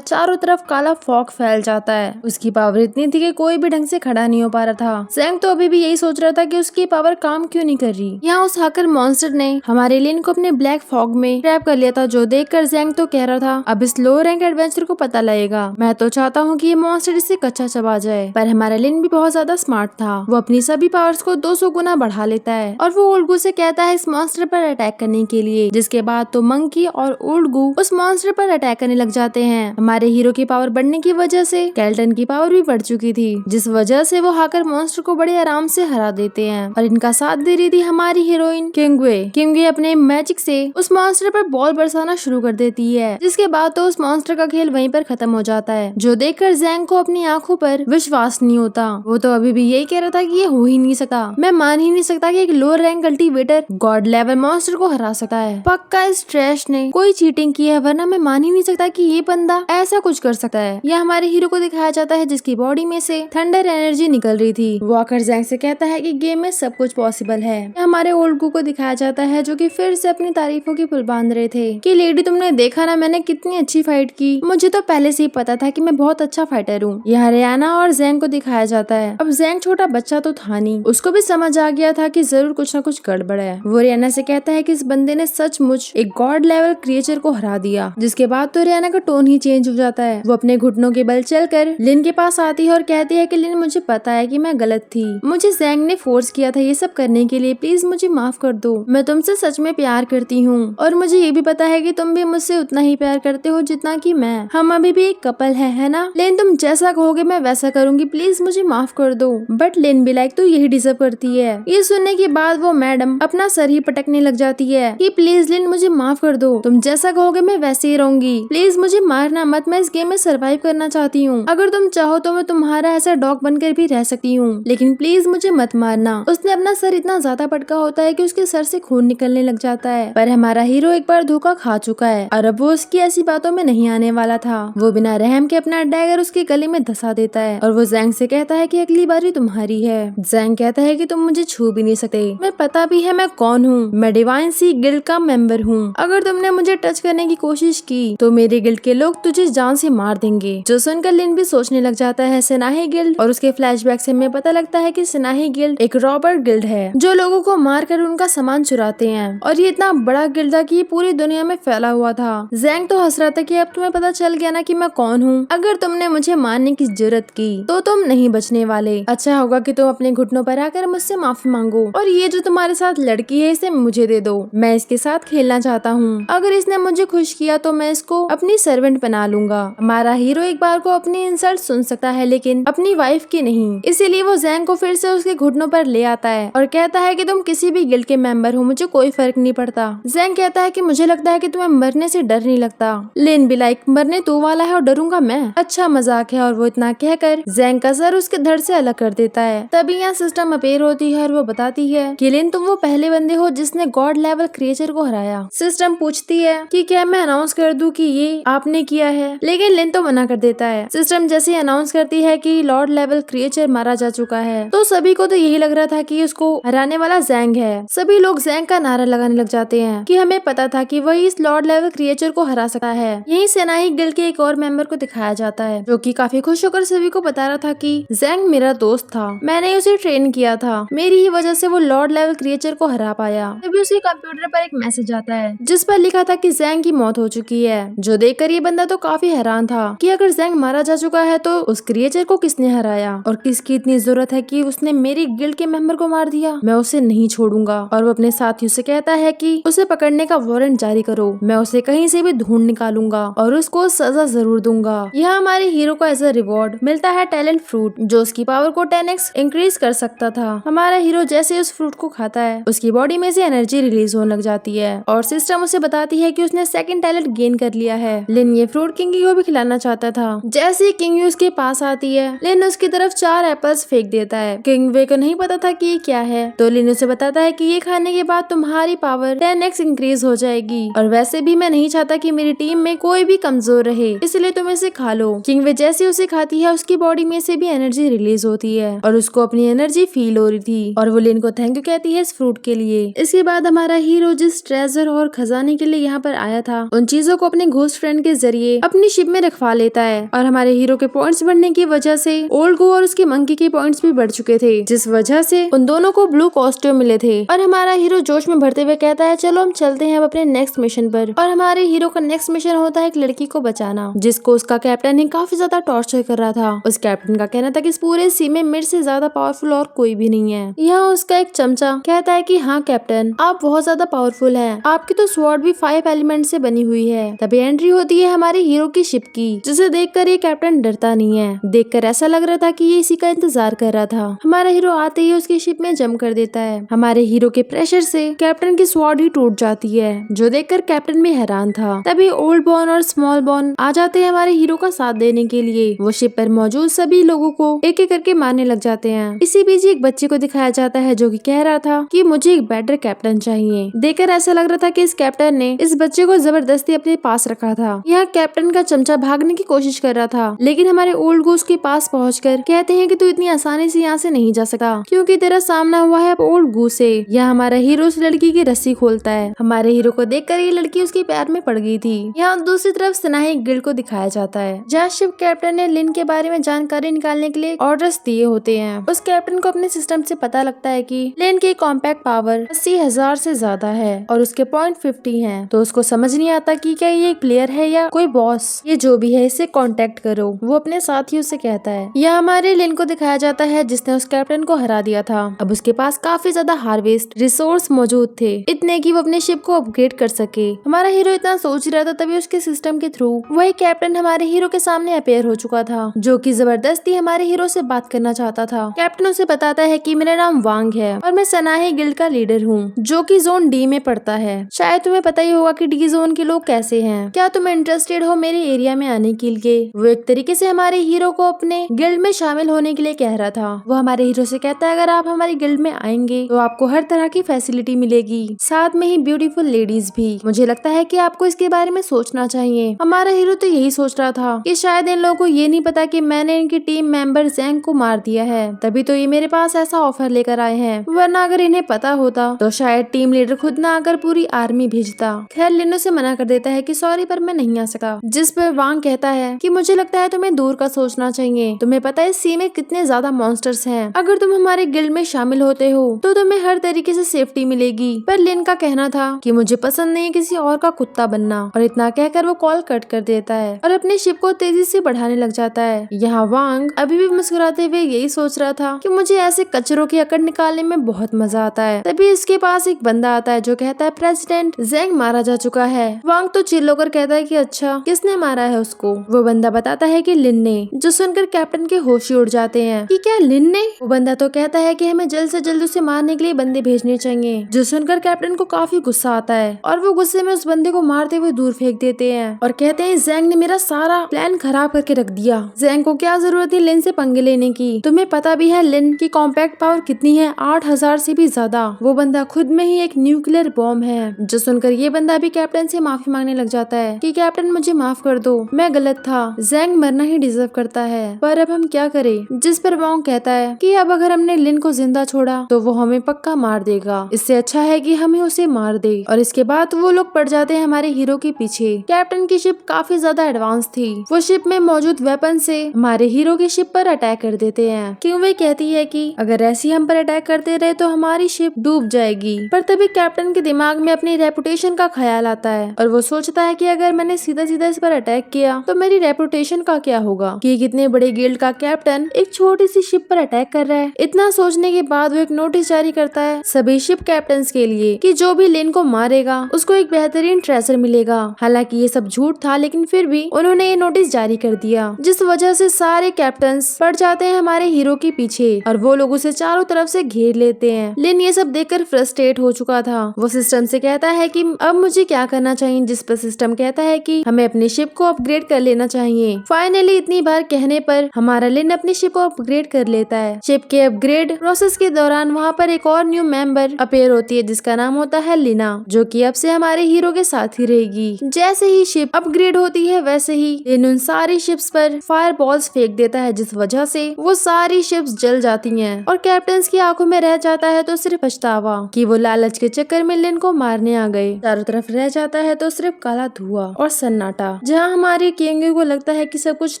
चारों तरफ काला फॉग फैल जाता है। उसकी पावर इतनी थी कि कोई भी ढंग से खड़ा नहीं हो पा रहा था। ज़ैंग तो अभी भी यही सोच रहा था कि उसकी पावर काम क्यों नहीं कर रही। यहाँ उस हैकर मॉन्स्टर ने हमारे लिन को अपने ब्लैक फॉग में ट्रैप कर लिया था, जो देखकर ज़ैंग तो कह रहा था अब इस लो रैंक एडवेंचर को पता लगेगा। मैं तो चाहता हूँ कि ये मॉन्स्टर इससे कच्चा चबा जाए। पर हमारा लिन भी बहुत ज्यादा स्मार्ट था। वो अपनी सभी पावर्स को 200 गुना बढ़ा लेता है और वो ओल्ड गू से कहता है इस मॉन्स्टर पर अटैक करने के लिए। जिसके बाद तो मंकी और ओल्ड गू उस मॉन्स्टर पर अटैक करने लग जाते हैं। हमारे हीरो की पावर बढ़ने की वजह से स्केलेटन की पावर भी बढ़ चुकी थी, जिस वजह से वो हैकर मॉन्स्टर को बड़े आराम से हरा देते हैं। और इनका साथ दे रही थी हमारी हीरोइन किंगवे। किंगवे अपने मैजिक से उस मॉन्स्टर पर बॉल बरसाना शुरू कर देती है, जिसके बाद तो उस मॉन्स्टर का खेल वहीं पर खत्म हो जाता है, जो देखकर ज़ैंग को अपनी आंखों पर विश्वास नहीं होता। वो तो अभी भी यही कह रहा था कि ये हो ही नहीं सकता। मैं मान ही नहीं सकता कि एक lower rank cultivator God level monster को हरा सकता है। पक्का इस ट्रैश ने कोई चीटिंग की है, वरना मैं मान ही नहीं सकता कि ये बंदा ऐसा कुछ कर सकता है। यह हमारे हीरो को दिखाया जाता है जिसकी बॉडी में से थंडर एनर्जी निकल रही थी। वो आकर ज़ैंग से कहता है कि गेम में सब कुछ पॉसिबल है। हमारे ओल्ड गू को दिखाया जाता है जो कि फिर से अपनी तारीफों की पुल बांध रहे थे कि लेडी तुमने देखा ना मैंने कितनी अच्छी फाइट की। मुझे तो पहले से ही पता था कि मैं बहुत अच्छा फाइटर हूँ। यह रियाना और ज़ैंग को दिखाया जाता है। अब ज़ैंग छोटा बच्चा तो था नहीं, उसको भी समझ आ गया था कि जरूर कुछ ना कुछ गड़बड़ है। वो रियाना से कहता है कि इस बंदे ने सचमुच एक गॉड लेवल क्रिएचर को हरा दिया। जिसके बाद तो रियाना का टोन ही चेंज हो जाता है। वो अपने घुटनों के बल चलकर लिन के पास आती है और कहती है कि लिन मुझे पता है कि मैं गलत थी, मुझे ज़ैंग ने फोर्स किया था ये सब करने के लिए, प्लीज मुझे माफ कर दो। मैं तुमसे सच में प्यार करती हूँ और मुझे ये भी पता है कि तुम भी मुझसे उतना ही प्यार करते हो जितना कि मैं। हम अभी भी एक कपल है ना। लेकिन तुम जैसा कहोगे मैं वैसा करूंगी, प्लीज मुझे माफ कर दो। बट लिन भी लाइक तू यही डिजर्व करती है। ये सुनने के बाद वो मैडम अपना सर ही पटकने लग जाती है कि प्लीज लिन मुझे माफ कर दो, तुम जैसा कहोगे मैं वैसे ही रहूंगी, प्लीज मुझे मारना मत, मैं इस गेम में सर्वाइव करना चाहती हूँ। अगर तुम चाहो तो मैं तुम्हारा ऐसा डॉग बनकर भी रह सकती हूँ, लेकिन प्लीज मुझे मत मारना। उसने अपना सर इतना ज्यादा पटका होता है कि उसके सर से खून निकलने लग जाता है। पर हमारा हीरो एक बार धोखा खा चुका है और अब वो उसकी ऐसी बातों में नहीं आने वाला था। वो बिना रहम के अपना डैगर उसके गले में धसा देता है और वो ज़ैंग से कहता है कि अगली बारी तुम्हारी है। ज़ैंग कहता है कि तुम मुझे छू भी नहीं सकते, मैं पता भी है मैं कौन हूँ, मैं डिवाइन सी गिल्ड का मेंबर हूँ। अगर तुमने मुझे टच करने की कोशिश की तो मेरे गिल्ड के लोग तुझे जान से मार देंगे। जो सुनकर लिन भी सोचने लग जाता है सिनाही गिल्ड, और उसके फ्लैशबैक से हमें पता लगता है कि सिनाही गिल्ड एक रॉबर गिल्ड है जो लोगों को मार कर उनका सामान चुराते हैं। और ये इतना बड़ा गिल्ड था कि ये पूरी दुनिया में फैला हुआ था। ज़ैंग तो हंस रहा था कि अब तुम्हें पता चल गया ना कि मैं कौन हूँ। अगर तुमने मुझे मारने की जरूरत की तो तुम नहीं बचने वाले। अच्छा होगा कि तुम अपने घुटनों पर आकर मुझसे माफी मांगो और ये जो तुम्हारे साथ लड़की है इसे मुझे दे दो, मैं इसके साथ खेलना चाहता हूँ। अगर इसने मुझे खुश किया तो मैं इसको अपनी सर्वेंट बना लूंगा। हमारा हीरो एक बार को अपनी इंसल्ट सुन सकता है लेकिन अपनी वाइफ की नहीं, इसीलिए वो ज़ैंग को फिर से उसके घुटनों पर ले आता है और कहता है कि तुम किसी भी गिल्ड के मेंबर हो, मुझे कोई फर्क नहीं पड़ता। ज़ैंग कहता है कि मुझे लगता है कि तुम्हें मरने से डर नहीं लगता। लिन भी लाइक मरने तू वाला है और डरूंगा मैं, अच्छा मजाक है। और वो इतना कहकर ज़ैंग का सर उसके धड़ से अलग कर देता है। तभी यहाँ सिस्टम अपेयर होती है और वो बताती है कि लिन तुम वो पहले बंदे हो जिसने गॉड लेवल क्रिएचर को हराया। सिस्टम पूछती है कि क्या मैं अनाउंस कर दूं कि ये आपने किया है, लेकिन लिन तो मना कर देता है। सिस्टम जैसे अनाउंस करती है कि लॉर्ड लेवल क्रिएचर मारा जा चुका है तो सभी को तो यही लग रहा था कि उसको हराने वाला ज़ैंग है। सभी लोग ज़ैंग का नारा लगाने लग जाते हैं कि हमें पता था कि वही इस लॉर्ड लेवल क्रिएचर को हरा सकता है। यही सेनाही गिल्ड के एक और मेंबर को दिखाया जाता है जो कि काफी खुश होकर सभी को बता रहा था कि ज़ैंग मेरा दोस्त था, मैंने उसे ट्रेन किया था, मेरी ही वजह से वो लॉर्ड लेवल क्रिएचर को हरा पाया। तभी उसके कंप्यूटर पर एक मैसेज आता है जिस पर लिखा था कि ज़ैंग की मौत हो चुकी है। जो देखकर ये बंदा तो काफी हैरान था कि अगर ज़ैंग मारा जा चुका है तो उस क्रिएचर को किसने हराया और किसकी इतनी जरूरत है कि उसने मेरी गिल्ड के मेंबर को मार दिया, मैं उसे नहीं छोड़ूंगा। और वो अपने साथियों से कहता है कि उसे पकड़ने का वारंट जारी करो, मैं उसे कहीं से भी ढूंढ निकालूंगा और उसको सजा जरूर दूंगा। यहाँ हमारे हीरो को एज अ रिवॉर्ड मिलता है टैलेंट फ्रूट जो उसकी पावर को 10x इंक्रीज कर सकता था। हमारा हीरो जैसे उस फ्रूट को खाता है उसकी बॉडी में से एनर्जी रिलीज होने लग जाती है और सिस्टम उसे बताती है कि उसने सेकंड टैलेंट गेन कर लिया है। लिन ये फ्रूट किंगी को भी खिलाना चाहता था। जैसे ही किंगी उसके पास आती है लिन उसकी तरफ 4 एप्पल्स फेंक देता है। किंगवे को नहीं पता था कि ये क्या है तो लिन उसे बताता है कि ये खाने के बाद तुम्हारी पावर 10x इंक्रीज हो जाएगी और वैसे भी मैं नहीं चाहता कि मेरी टीम में कोई भी कमजोर रहे, इसलिए तुम इसे खा लो। किंगवे जैसे उसे खाती है उसकी बॉडी में से भी एनर्जी रिलीज होती है और उसको अपनी एनर्जी फील हो रही थी और वो लिन को थैंक यू कहती है इस फ्रूट के लिए। इसके बाद हमारा हीरो जिस ट्रेजर और खजाने के लिए यहाँ पर आया था उन चीजों को अपने घोस्ट फ्रेंड के जरिए अपनी शिप में रखवा लेता है। और हमारे हीरो के पॉइंट्स बढ़ने की वजह से ओल्ड गो और उसकी मंकी के पॉइंट्स भी बढ़ चुके थे, जिस वजह से उन दोनों को ब्लू कॉस्ट्यूम मिले थे। और हमारा हीरो जोश में भरते हुए कहता है चलो हम चलते हैं अब अपने नेक्स्ट मिशन पर। और हमारे हीरो का नेक्स्ट मिशन होता है एक लड़की को बचाना, जिसको उसका कैप्टन ही काफी ज्यादा टॉर्चर कर रहा था। उस कैप्टन का कहना था कि इस पूरे सी में मेरे से ज्यादा पावरफुल और कोई भी नहीं है। यहाँ उसका एक चमचा कहता है कि हाँ कैप्टन, आप बहुत ज्यादा पावरफुल हैं, आपकी तो स्वॉर्ड भी 5 एलिमेंट से बनी हुई है। तभी एंट्री होती है हमारे हीरो की शिप की, जिसे देखकर ये कैप्टन डरता नहीं है। देखकर ऐसा लग रहा था कि ये इसी का इंतजार कर रहा था। हमारा हीरो आते ही उसकी शिप में जंप कर देता है। हमारे हीरो के प्रेशर से कैप्टन की स्वॉर्ड ही टूट जाती है, जो देखकर कैप्टन भी हैरान था। तभी ओल्ड बॉन और स्मॉल बॉन आ जाते हैं हमारे हीरो का साथ देने के लिए। वो शिप पर मौजूद सभी लोगों को एक एक करके मारने लग जाते हैं। इसी बीच एक बच्चे को दिखाया जाता है जो कि कह रहा था कि मुझे एक बेटर कैप्टन चाहिए। देखकर ऐसा लग रहा था कि इस कैप्टन ने इस बच्चे को जबरदस्ती अपने पास रखा था। यहाँ कैप्टन का चमचा भागने की कोशिश कर रहा था, लेकिन हमारे ओल्ड गो उसके पास पहुंचकर कहते हैं कि तू इतनी आसानी से यहाँ से नहीं जा सकता, क्योंकि तेरा सामना हुआ है ओल्ड गो से। यह हमारा हीरो उस लड़की की रस्सी खोलता है। हमारे हीरो को देखकर ये लड़की उसके पैर में पड़ गई थी। यहाँ दूसरी तरफ सनाही गिल्ड को दिखाया जाता है, जहाँ शिप कैप्टन ने लिन के बारे में जानकारी निकालने के लिए ऑर्डर्स दिए होते हैं। उस कैप्टन को अपने सिस्टम से पता लगता है कि लिन की कॉम्पैक्ट पावर 80,000 से ज्यादा है और उसके पॉइंट 50 हैं। तो उसको समझ नहीं आता कि क्या ये एक प्लेयर है या कोई बॉस। ये जो भी है इसे कांटेक्ट करो, वो अपने साथियों से कहता है। यह हमारे लिन को दिखाया जाता है जिसने उस कैप्टन को हरा दिया था। अब उसके पास काफी ज्यादा हार्वेस्ट रिसोर्स मौजूद थे, इतने कि वो अपने शिप को अपग्रेड कर सके। हमारा हीरो इतना सोच रहा था, तभी उसके सिस्टम के थ्रू वही कैप्टन हमारे हीरो के सामने अपेयर हो चुका था, जो कि जबरदस्ती हमारे हीरो से बात करना चाहता था। कैप्टन उसे बताता है कि मेरा नाम वांग है और मैं सनाही गिल्ड का लीडर हूँ, जो कि जोन डी में पड़ता है। शायद तुम्हें पता ही होगा कि डी जोन के लोग कैसे हैं। क्या तुम इंटरेस्टेड हो मेरे एरिया में आने के लिए? वो एक तरीके से हमारे हीरो को अपने गिल्ड में शामिल होने के लिए कह रहा था। वो हमारे हीरो से कहता है अगर आप हमारी गिल्ड में आएंगे तो आपको हर तरह की फैसिलिटी मिलेगी, साथ में ही ब्यूटीफुल लेडीज भी। मुझे लगता है कि आपको इसके बारे में सोचना चाहिए। हमारा हीरो तो यही सोच रहा था कि शायद इन लोगों को ये नहीं पता कि मैंने इनकी टीम मेंबर ज़ैंग को मार दिया है, तभी तो ये मेरे पास ऐसा ऑफर लेकर आए हैं। वरना अगर इन्हें पता होता तो शायद टीम लीडर खुद ना आकर पूरी आर्मी भेजता। खैर लिनो से मना कर देता है कि सॉरी पर मैं नहीं आ सका, जिस पर वांग कहता है कि मुझे लगता है तुम्हें दूर का सोचना चाहिए। तुम्हें पता है सी में कितने ज्यादा मॉन्स्टर्स हैं। अगर तुम हमारे गिल्ड में शामिल होते हो तो तुम्हें हर तरीके से सेफ्टी मिलेगी। पर लिन का कहना था कि मुझे पसंद नहीं है किसी और का कुत्ता बनना, और इतना कहकर वो कॉल कट कर देता है और अपनी शिप को तेजी से बढ़ाने लग जाता है। यहाँ वांग अभी भी मुस्कुराते हुए यही सोच रहा था कि मुझे ऐसे कचरों की अकड़ निकालने में बहुत मजा आता है। तभी इसके पास एक बंदा आता है जो कहता है प्रेसिडेंट ज़ैंग मारा जा चुका है। वांग तो चिल होकर कहता है कि अच्छा किसने मारा है उसको? वो बंदा बताता है कि लिन ने, जो सुनकर कैप्टन के होश ही उड़ जाते हैं कि क्या लिन ने? वो बंदा तो कहता है कि हमें जल्द से जल्द उसे मारने के लिए बंदे भेजने चाहिए, जो सुनकर कैप्टन को काफी गुस्सा आता है और वो गुस्से में उस बंदे को मारते हुए दूर फेंक देते हैं और कहते हैं ज़ैंग ने मेरा सारा प्लान खराब करके रख दिया। ज़ैंग को क्या जरूरत है लिन से पंगे लेने की? तुम्हें पता भी है लिन की कॉम्पैक्ट पावर कितनी है? 8,000 से भी ज्यादा। वो बंदा खुद में ही एक न्यूक्लियर बॉम्ब है। जो सुनकर ये बंदा भी कैप्टन से माफी मांगने लग जाता है कि कैप्टन मुझे माफ कर दो, मैं गलत था, ज़ैंग मरना ही डिजर्व करता है, पर अब हम क्या करें? जिस पर वांग कहता है कि अब अगर हमने लिन को जिंदा छोड़ा तो वो हमें पक्का मार देगा, इससे अच्छा है कि हमें उसे मार दे। और इसके बाद वो लोग पड़ जाते हैं हमारे हीरो के पीछे। कैप्टन की शिप काफी ज्यादा एडवांस थी। वो शिप में मौजूद वेपन से हमारे हीरो की शिप पर अटैक कर देते हैं, क्यों वे कहती है कि अगर ऐसी हम पर अटैक करते रहे तो हमारी शिप डूब जाएगी। पर तभी कैप्टन के दिमाग में अपनी रेपुटेशन का ख्याल आता है और वो सोचता है कि अगर मैंने सीधा सीधा इस पर अटैक किया तो मेरी रेपुटेशन का क्या होगा कि कितने बड़े गिल्ड का कैप्टन एक छोटी सी शिप पर अटैक कर रहा है। इतना सोचने के बाद वो एक नोटिस जारी करता है सभी शिप कैप्टन के लिए कि जो भी लिन को मारेगा उसको एक बेहतरीन ट्रेजर मिलेगा। हालांकि ये सब झूठ था, लेकिन फिर भी उन्होंने ये नोटिस जारी कर दिया, जिस वजह से सारे कैप्टन्स पड़ जाते हैं हमारे हीरो के पीछे और वो लोग उसे चारों तरफ से घेर लेते हैं। लिन ये सब देखकर फ्रस्ट्रेट हो चुका था। वो सिस्टम से कहता है कि अब मुझे क्या करना चाहिए, जिस पर सिस्टम कहता है कि हमें अपनी शिप को अपग्रेड कर लेना चाहिए। फाइनली इतनी बार कहने पर हमारा लिन अपनी शिप को अपग्रेड कर लेता है। शिप के अपग्रेड प्रोसेस के दौरान वहाँ पर एक और न्यू मेंबर अपेयर होती है जिसका नाम होता है लिना, जो कि अब से हमारे हीरो के साथ ही रहेगी। जैसे ही शिप अपग्रेड होती है वैसे ही लिन उन सारी शिप्स पर फायर बॉल्स फेंक देता है, जिस वजह से वो सारी शिप्स जल जाती हैं और कैप्टन की आंखों में रह जाता है तो सिर्फ पछतावा कि वो लालच के चक्कर में लिन को मारने आ गए। चारों तरफ रह जाता है तो सिर्फ काला धुआं और सन्नाटा, जहाँ हमारे किंग को लगता है कि सब कुछ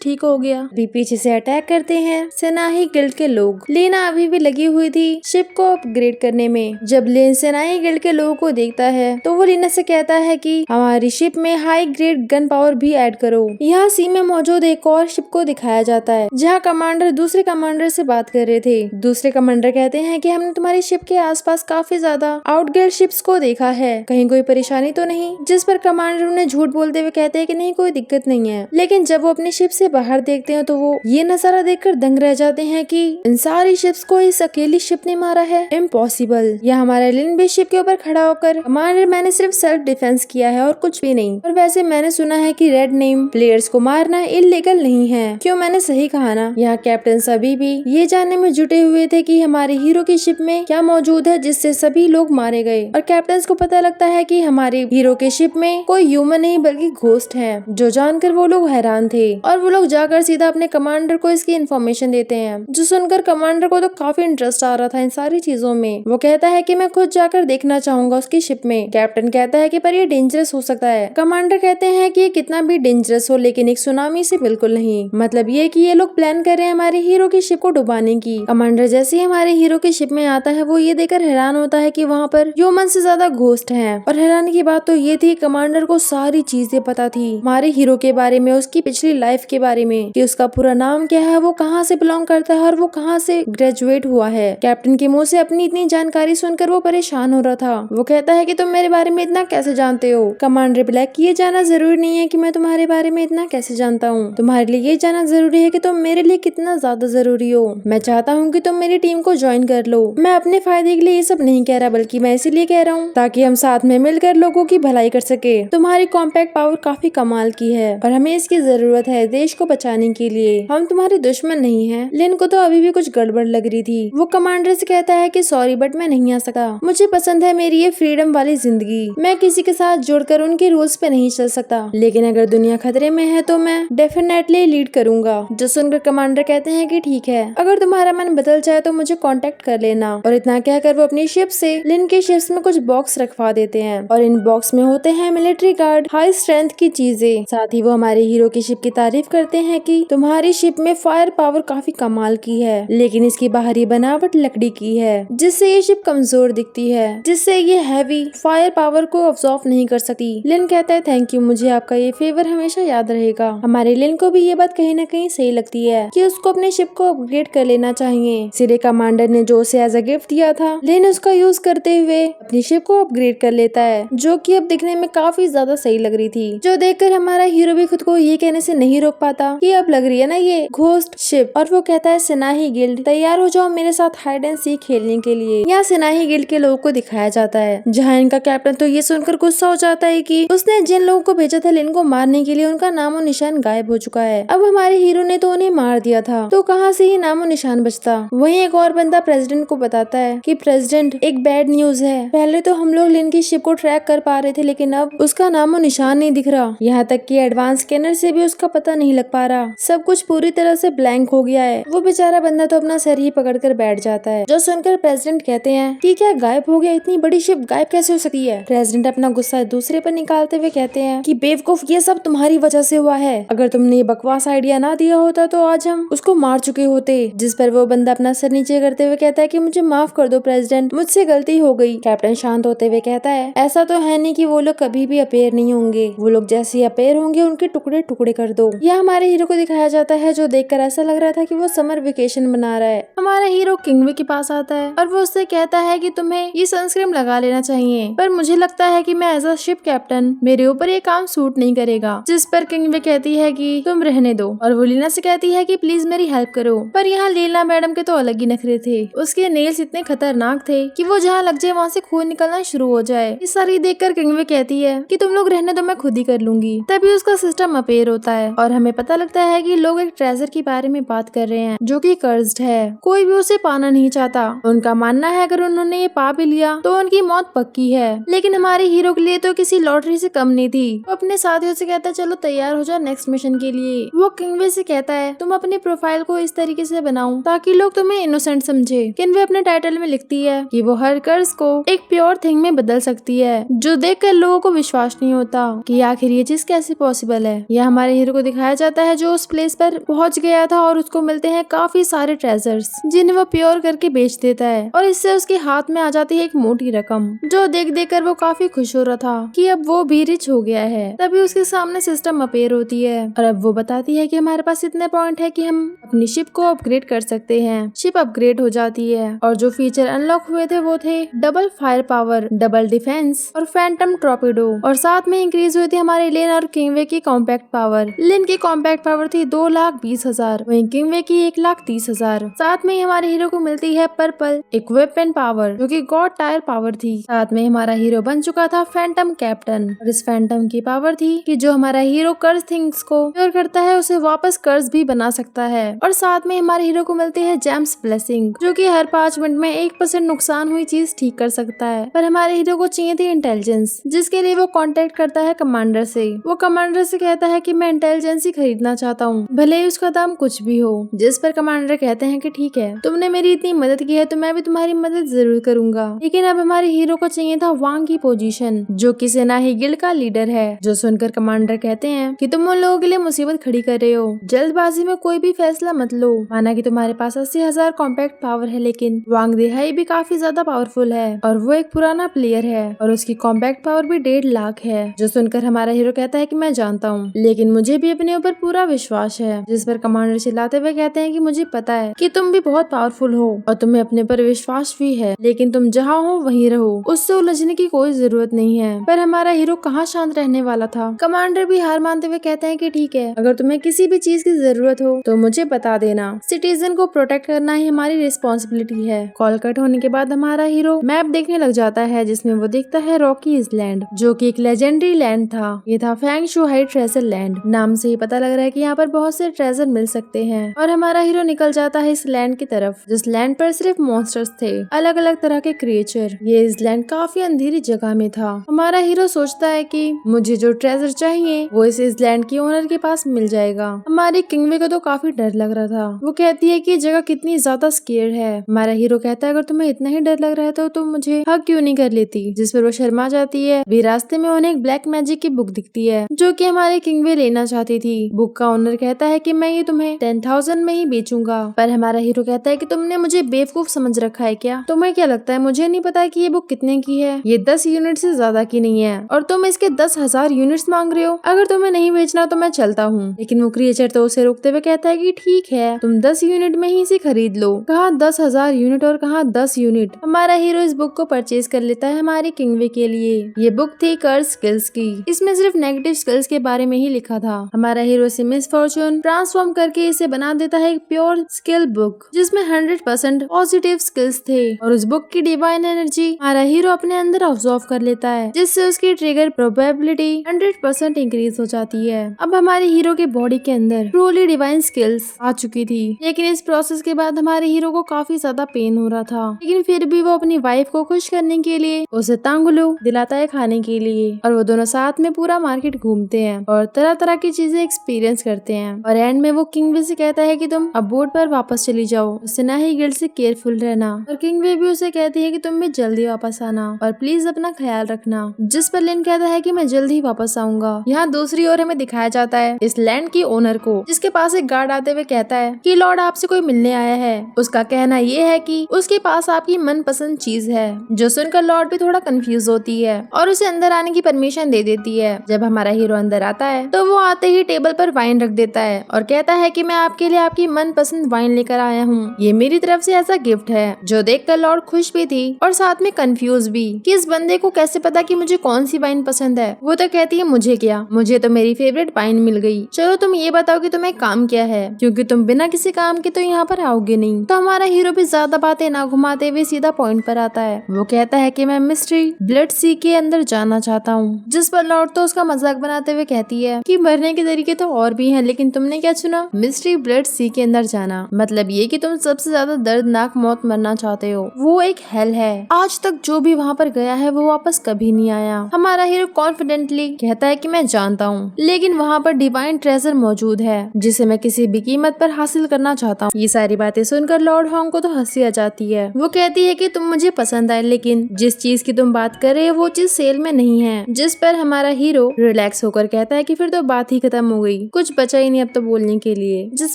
ठीक हो गया। अभी पीछे से अटैक करते हैं सेनाही गिल्ड के लोग। लीना अभी भी लगी हुई थी शिप को अपग्रेड करने में। जब लेन सेनाही गिल्ड के लोगों को देखता है तो वो लीना से कहता है कि हमारी शिप में हाई ग्रेड गन पावर भी ऐड करो। यहाँ सी में मौजूद एक और शिप को दिखाया जाता है जहाँ कमांडर दूसरे कमांडर से बात कर रहे थे। दूसरे कमांडर कहते हैं कि हमने तुम्हारी शिप के आसपास काफी ज्यादा आउटगेट शिप्स को देखा है, कहीं कोई परेशानी तो नहीं। जिस पर कमांडर उन्हें झूठ बोलते हुए कहते हैं कि नहीं, कोई दिक्कत नहीं है। लेकिन जब वो अपनी शिप से बाहर देखते हैं तो वो ये नजारा देखकर दंग रह जाते हैं कि इन सारी शिप्स को इस अकेली शिप ने मारा है। इम्पॉसिबल। यह हमारा लिन भी शिप के ऊपर खड़ा होकर, कमांडर मैंने सिर्फ सेल्फ डिफेंस किया है और कुछ भी नहीं। और वैसे मैंने सुना है कि रेड नेम प्लेयर्स को मारना इलीगल नहीं है। क्यों, मैंने सही कहा ना? यहाँ कैप्टन सभी भी ये जानने में जुटे हुए थे कि हमारे हीरो की शिप में क्या मौजूद है जिससे सभी लोग मारे गए। और कैप्टन को पता लगता है कि हमारे हीरो के शिप में कोई ह्यूमन नहीं बल्कि घोस्ट है, जो जानकर वो लोग हैरान थे। और वो लोग जाकर सीधा अपने कमांडर को इसकी इन्फॉर्मेशन देते हैं, जो सुनकर कमांडर को तो काफी इंटरेस्ट आ रहा था इन सारी चीजों में। वो कहता है कि मैं खुद जाकर देखना चाहूंगा उसकी शिप में। कैप्टन कहता है कि पर ये डेंजरस हो सकता है। कमांडर कहते हैं कि ये कितना भी डेंजरस हो लेकिन एक सुनामी से बिल्कुल नहीं। मतलब ये कि ये लोग प्लान कर रहे हैं हमारे हीरो की शिप को डुबाने की। कमांडर जैसे ही हमारे हीरो की शिप में आता है वो ये देखकर हैरान होता है कि वहाँ पर ह्यूमन से ज्यादा घोस्ट हैं। और हैरानी की बात तो ये थी, कमांडर को सारी चीजें पता थी हमारे हीरो के बारे में, उसकी पिछली लाइफ के बारे में, कि उसका पूरा नाम क्या है, वो कहाँ से बिलोंग करता है और वो कहाँ से ग्रेजुएट हुआ है। कैप्टन के मुंह से अपनी इतनी जानकारी सुनकर वो परेशान हो रहा था। वो कहता है कि तुम मेरे बारे में इतना कैसे जानते हो? कमांडर रिप्लाई, ये जाना जरूरी नहीं है कि मैं तुम्हारे बारे में इतना कैसे जानता हूँ। तुम्हारे लिए ये जाना जरूरी है कि तुम मेरे लिए कितना ज्यादा जरूरी हो। मैं चाहता हूँ कि तुम मेरी टीम को ज्वाइन कर लो। मैं अपने फायदे के लिए ये सब नहीं कह रहा, बल्कि मैं इसीलिए कह रहा हूँ ताकि हम साथ में मिलकर लोगों की भलाई कर सके। तुम्हारी कॉम्पैक्ट पावर काफी कमाल की है और हमें इसकी जरूरत है देश को बचाने के लिए। हम तुम्हारे दुश्मन नहीं है। लिन को तो अभी भी कुछ गड़बड़ लग रही थी। वो कमांडर से कहता है कि सॉरी बट मैं नहीं आ सका। मुझे पसंद है मेरी ये फ्रीडम वाली जिंदगी। मैं किसी के साथ जुड़कर उनके रूल्स पे नहीं चल सकता, लेकिन अगर दुनिया खतरे में है तो मैं डेफिनेटली लीड करूंगा। जो सुनकर कमांडर कहते हैं कि ठीक है, अगर तुम्हारा मन बदल जाए तो मुझे कांटेक्ट कर लेना। और इतना कहकर वो अपनी शिप से लिन के शिप्स में कुछ बॉक्स रखवा देते हैं और इन बॉक्स में होते हैं मिलिट्री गार्ड, हाई स्ट्रेंथ की चीजें। साथ ही वो हमारे हीरो की शिप की तारीफ करते हैं कि तुम्हारी शिप में फायर पावर काफी कमाल की है, लेकिन इसकी बाहरी बनावट लकड़ी की है जिससे ये शिप कमजोर दिखती है, जिससे ये हैवी फायर पावर को अब्सॉर्ब नहीं कर सकती। लिन कहता है थैंक यू, मुझे आपका ये फेवर हमेशा याद रहेगा। हमारे लिन को भी ये बात कहीं न कहीं सही लगती है कि उसको अपने शिप को अपग्रेड कर लेना चाहिए। सिरे कमांडर ने जो उसे एज अ गिफ्ट दिया था, लिन उसका यूज करते हुए अपनी शिप को अपग्रेड कर लेता है, जो कि अब दिखने में काफी ज्यादा सही लग रही थी। जो देखकर हमारा हीरो भी खुद को ये कहने से नहीं रोक पाता कि अब लग रही है ना ये घोस्ट शिप। और वो कहता है सेनाही गिल्ड तैयार हो जाओ मेरे साथ हाइड एंड सीक खेलने के लिए। यहाँ सेनाही गिल्ड के लोगों को दिखाया जाता है, जहाँ इनका कैप्टन तो ये सुनकर गुस्सा हो जाता है कि उसने जिन लोगों को भेजा था लिन को मारने के लिए उनका नामो निशान गायब हो चुका है। अब हमारे हीरो ने तो उन्हें मार दिया था, तो कहाँ से ही नामो निशान बचता। वहीं एक और बंदा प्रेसिडेंट को बताता है कि प्रेसिडेंट एक बैड न्यूज है, पहले तो हम लोग लिन की शिप को ट्रैक कर पा रहे थे लेकिन अब उसका नामो निशान नहीं दिख रहा। यहाँ तक कि एडवांस स्कैनर से भी उसका पता नहीं लग पा रहा। सब कुछ पूरी तरह से ब्लैंक हो गया है। वो बेचारा बंदा तो अपना सर ही पकड़ कर बैठ जाता है। जो सुनकर प्रेसिडेंट कहते हैं कि क्या गायब हो गया, इतनी बड़ी शिप गायब कैसे हो सकती है? प्रेसिडेंट अपना गुस्सा दूसरे पर निकालते हुए कहते हैं कि बेवकूफ, ये सब तुम्हारी वजह से हुआ है। अगर तुमने ये बकवास आइडिया ना दिया होता तो आज हम उसको मार चुके होते। जिस पर वो बंदा अपना सर नीचे करते हुए कहता है कि मुझे माफ कर दो प्रेसिडेंट, मुझसे गलती हो गई। कैप्टन शांत होते हुए कहता है ऐसा तो है नहीं कि वो लोग कभी भी अपेयर नहीं होंगे, वो लोग जैसे ही अपेयर होंगे उनके टुकड़े टुकड़े कर दो। यह हमारे हीरो को दिखाया जाता है, जो देखकर ऐसा लग रहा था कि वो समर वेकेशन मना रहा है। हमारा हीरो किंगवे के पास आता है और वो उससे कहता है कि तुम्हें ये सनस्क्रीन लगा लेना चाहिए, पर मुझे लगता है कि मैं एज अ शिप कैप्टन मेरे ऊपर ये काम सूट नहीं करेगा। जिस पर किंगवे कहती है कि तुम रहने दो और वो लीना से कहती है कि प्लीज मेरी हेल्प करो। पर यहाँ लीना मैडम के तो अलग ही नखरे थे। उसके नेल्स इतने खतरनाक थे कि वो जहाँ लग जाए वहाँ से खून निकलना शुरू हो जाए। इस सारी देखकर किंगवे कहती है कि तुम लोग रहने दो, मैं खुद ही कर लूंगी। तभी उसका सिस्टम अपेयर होता है और हमें पता लगता है कि लोग एक ट्रेजर के बारे में बात कर रहे हैं जो कि कर्स्ड है, कोई भी उसे पाना नहीं चाहता। उनका मानना है अगर उन्होंने ये पा भी लिया तो उनकी मौत पक्की है। लेकिन हमारे हीरो के लिए तो किसी लॉटरी से कम नहीं थी। वो अपने साथियों से कहता है चलो तैयार हो जाओ नेक्स्ट मिशन के लिए। वो किंगवे से कहता है तुम अपने प्रोफाइल को इस तरीके से बनाओ ताकि लोग तुम्हें इनोसेंट समझे। किंगवे अपने टाइटल में लिखती है कि वो हर कर्ज को एक प्योर थिंग में बदल सकती है, जो देखकर लोगों को विश्वास नहीं होता कि आखिर ये चीज कैसे पॉसिबल है। यह हमारे हीरो को दिखाया जाता है जो उस प्लेस पर पहुंच गया था और उसको मिलते हैं काफी सारे ट्रेजर्स जिन्हें वो प्योर करके बेच देता है और इससे उसके हाथ में आ जाती है एक मोटी रकम, जो देख देख कर वो काफी खुश हो रहा था कि अब वो भी रिच हो गया है। तभी उसके सामने सिस्टम अपेयर होती है और अब वो बताती है कि हमारे पास इतने पॉइंट है कि हम अपनी शिप को अपग्रेड कर सकते हैं। शिप अपग्रेड हो जाती है और जो फीचर अनलॉक हुए थे वो थे double fire power, double defence और फैंटम टॉर्पेडो, और साथ में इंक्रीज हुई थी हमारे लिन और किंगवे की कॉम्पैक्ट पावर। लिन की कॉम्पैक्ट पावर थी 2,20,000, वहीं किंगवे की 1,30,000। साथ में हमारे हीरो को मिलती है पर्पल इक्विपमेंट पावर, जो कि गॉड टायर पावर थी। साथ में हमारा हीरो बन चुका था फैंटम कैप्टन, और इस फैंटम की पावर थी कि जो हमारा हीरो कर्ज थिंग्स को क्योर करता है उसे वापस कर्ज भी बना सकता है। और साथ में हमारे हीरो को मिलती है जेम्स ब्लेसिंग, जो कि हर 5 मिनट में 1% नुकसान हुई चीज ठीक कर सकता है। पर हमारे हीरो को चाहिए थी इंटेलिजेंस, जिसके लिए वो कांटेक्ट करता है कमांडर से। वो कमांडर से कहता है कि मैं इंटेलिजेंस ही खरीदना चाहता हूँ, भले ही उसका दाम कुछ भी हो। जिस पर कमांडर कहते हैं कि ठीक है, तुमने मेरी इतनी मदद की है तो मैं भी तुम्हारी मदद जरूर करूंगा। लेकिन अब हमारे हीरो को चाहिए था वांग की पोजीशन, जो कि सेना ही गिल्ड का लीडर है। जो सुनकर कमांडर कहते हैं कि तुम उन लोगों के लिए मुसीबत खड़ी कर रहे हो, जल्दबाजी में कोई भी फैसला मत लो। माना कि तुम्हारे पास 80,000 कॉम्पैक्ट पावर है, लेकिन वांग देहाई भी काफी ज्यादा पावरफुल है और वो एक पुराना प्लेयर है और उसकी कॉम्पैक्ट पावर भी 1.5 लाख है। जो सुनकर हमारा हीरो कहता है कि मैं जानता हूँ, लेकिन मुझे भी अपने ऊपर पूरा विश्वास है। जिस पर कमांडर चिल्लाते हुए कहते हैं कि मुझे पता है कि तुम भी बहुत पावरफुल हो और तुम्हें अपने पर विश्वास भी है, लेकिन तुम जहाँ हो वहीं रहो, उससे उलझने की कोई जरूरत नहीं है। पर हमारा हीरो कहाँ शांत रहने वाला था। कमांडर भी हार मानते हुए कहते हैं कि ठीक है, अगर तुम्हें किसी भी चीज की जरूरत हो तो मुझे बता देना। सिटीजन को प्रोटेक्ट करना ही हमारी रिस्पॉन्सिबिलिटी है। कॉल कट होने के बाद हमारा हीरो मैप देखने लग जाता है, जिसमें वो देखता है रॉकी आइलैंड, जो कि एक लेजेंडरी लैंड था। ये था फेंग शुहाई ट्रेजर लैंड। नाम से ही पता लग रहा है कि यहाँ पर बहुत से ट्रेजर मिल सकते हैं। और हमारा हीरो निकल जाता है इस लैंड की तरफ, जिस लैंड पर सिर्फ मॉन्स्टर्स थे, अलग अलग तरह के क्रिएचर। ये इस लैंड काफी अंधेरी जगह में था। हमारा हीरो सोचता है कि मुझे जो ट्रेजर चाहिए वो इस लैंड की ओनर के पास मिल जाएगा। हमारी किंगवे को तो काफी डर लग रहा था। वो कहती है कि जगह कितनी ज्यादा स्केयर है। हमारा हीरो कहता है अगर तुम्हें इतना ही डर लग रहा है तो तुम मुझे हक क्यों नहीं कर लेती। जिस पर वो शर्मा जाती है। भी रास्ते में उन्हें एक ब्लैक मैजिक की बुक दिखती है, जो कि हमारे किंगवे लेना चाहती थी। बुक का ओनर कहता है कि मैं ये तुम्हें 10,000 में ही बेचूंगा। पर हमारा हीरो कहता है कि तुमने मुझे बेवकूफ समझ रखा है क्या? तुम्हें क्या लगता है मुझे नहीं पता कि ये बुक कितने की है? ये 10 यूनिट से ज्यादा की नहीं है और तुम इसके 10,000 यूनिट्स मांग रहे हो। अगर तुम्हें नहीं बेचना तो मैं चलता हूँ। लेकिन वो क्रिएचर तो उसे रोकते हुए कहता है कि ठीक है, तुम 10 यूनिट में ही इसे खरीद लो। कहाँ 10,000 यूनिट और कहाँ 10 यूनिट। हमारा हीरो इस बुक को परचेज कर लेता है हमारे किंगवे के लिए। ये बुक थी कर्ज स्किल्स की। इसमें सिर्फ नेगेटिव स्किल्स के बारे में ही लिखा था। हमारा हीरो से मिस फॉर्चून ट्रांसफॉर्म करके इसे बना देता है एक प्योर स्किल बुक, जिसमें 100% पॉजिटिव स्किल्स थे। और उस बुक की डिवाइन एनर्जी हमारा हीरो अपने अंदर ऑब्जर्व कर लेता है, जिससे उसकी ट्रिगर प्रोबेबिलिटी 100% इंक्रीज हो जाती है। अब हमारे हीरो के बॉडी के अंदर ट्रूली डिवाइन स्किल्स आ चुकी थी। लेकिन इस प्रोसेस के बाद हमारे हीरो को काफी ज्यादा पेन हो रहा था। लेकिन फिर भी वो अपनी वाइफ को खुश करने के लिए उसे तांगुलू दिलाता है खाने के लिए, और वो दोनों साथ में पूरा मार्केट घूमते हैं और तरह तरह की चीजें एक्सपीरियंस करते हैं। और एंड में वो किंगवे से कहता है कि तुम अब बोट पर वापस चली जाओ, सेना ही गिल्ड से केयरफुल रहना। और किंगवे भी उसे कहती है कि तुम भी जल्दी वापस आना और प्लीज अपना ख्याल रखना। जिस पर लिन कहता है कि मैं जल्द ही वापस आऊंगा। यहाँ दूसरी ओर हमें दिखाया जाता है इस लैंड की ओनर को, जिसके पास एक गार्ड आते हुए कहता है कि लॉर्ड आपसे कोई मिलने आया है। उसका कहना ये है कि उसके पास आपकी मनपसंद चीज है। जो सुनकर लॉर्ड भी थोड़ा कंफ्यूज होती है और उसे अंदर आने की परमिशन दे देती है। जब हमारा हीरो अंदर आता है तो वो आते ही टेबल पर वाइन रख देता है और कहता है कि मैं आपके लिए आपकी मनपसंद वाइन लेकर आया हूँ। ये मेरी तरफ से ऐसा गिफ्ट है। जो देखकर लॉर्ड खुश भी थी और साथ में कंफ्यूज भी कि इस बंदे को कैसे पता कि मुझे कौन सी वाइन पसंद है। वो तो कहती है मुझे क्या, मुझे तो मेरी फेवरेट वाइन मिल गई। चलो तुम ये बताओ कि तुम्हें काम क्या है, क्योंकि तुम बिना किसी काम के तो यहाँ पर आओगे नहीं। तो हमारा हीरो भी ज्यादा बातें ना घुमाते हुए सीधा पॉइंट पर आता है। वो कहता है कि मैं मिस्ट्री ब्लड सी के अंदर जाना चाहता हूँ। जिस पर लॉर्ड तो उसका मजाक बनाते हुए कहती है कि मरने के तरीके तो और भी हैं, लेकिन तुमने क्या चुना? मिस्ट्री ब्लड सी के अंदर जाना, मतलब ये कि तुम सबसे ज्यादा दर्दनाक मौत मरना चाहते हो। वो एक हेल है। आज तक जो भी वहाँ पर गया है वो वापस कभी नहीं आया। हमारा हीरो कॉन्फिडेंटली कहता है कि मैं जानता हूँ, लेकिन वहाँ पर डिवाइन ट्रेजर मौजूद है जिसे मैं किसी भी कीमत पर हासिल करना चाहता हूँ। ये सारी बातें सुनकर लॉर्ड होंग को तो हंसी आ जाती है। वो कहती है कि तुम मुझे पसंद आए, लेकिन जिस चीज की तुम बात कर रहे हो वो चीज सेल में नहीं है। जिस पर हमारा हीरो रिलैक्स होकर कहता है कि फिर तो बात ही खत्म हो गई, कुछ बचा ही नहीं अब तो बोलने के लिए। जिस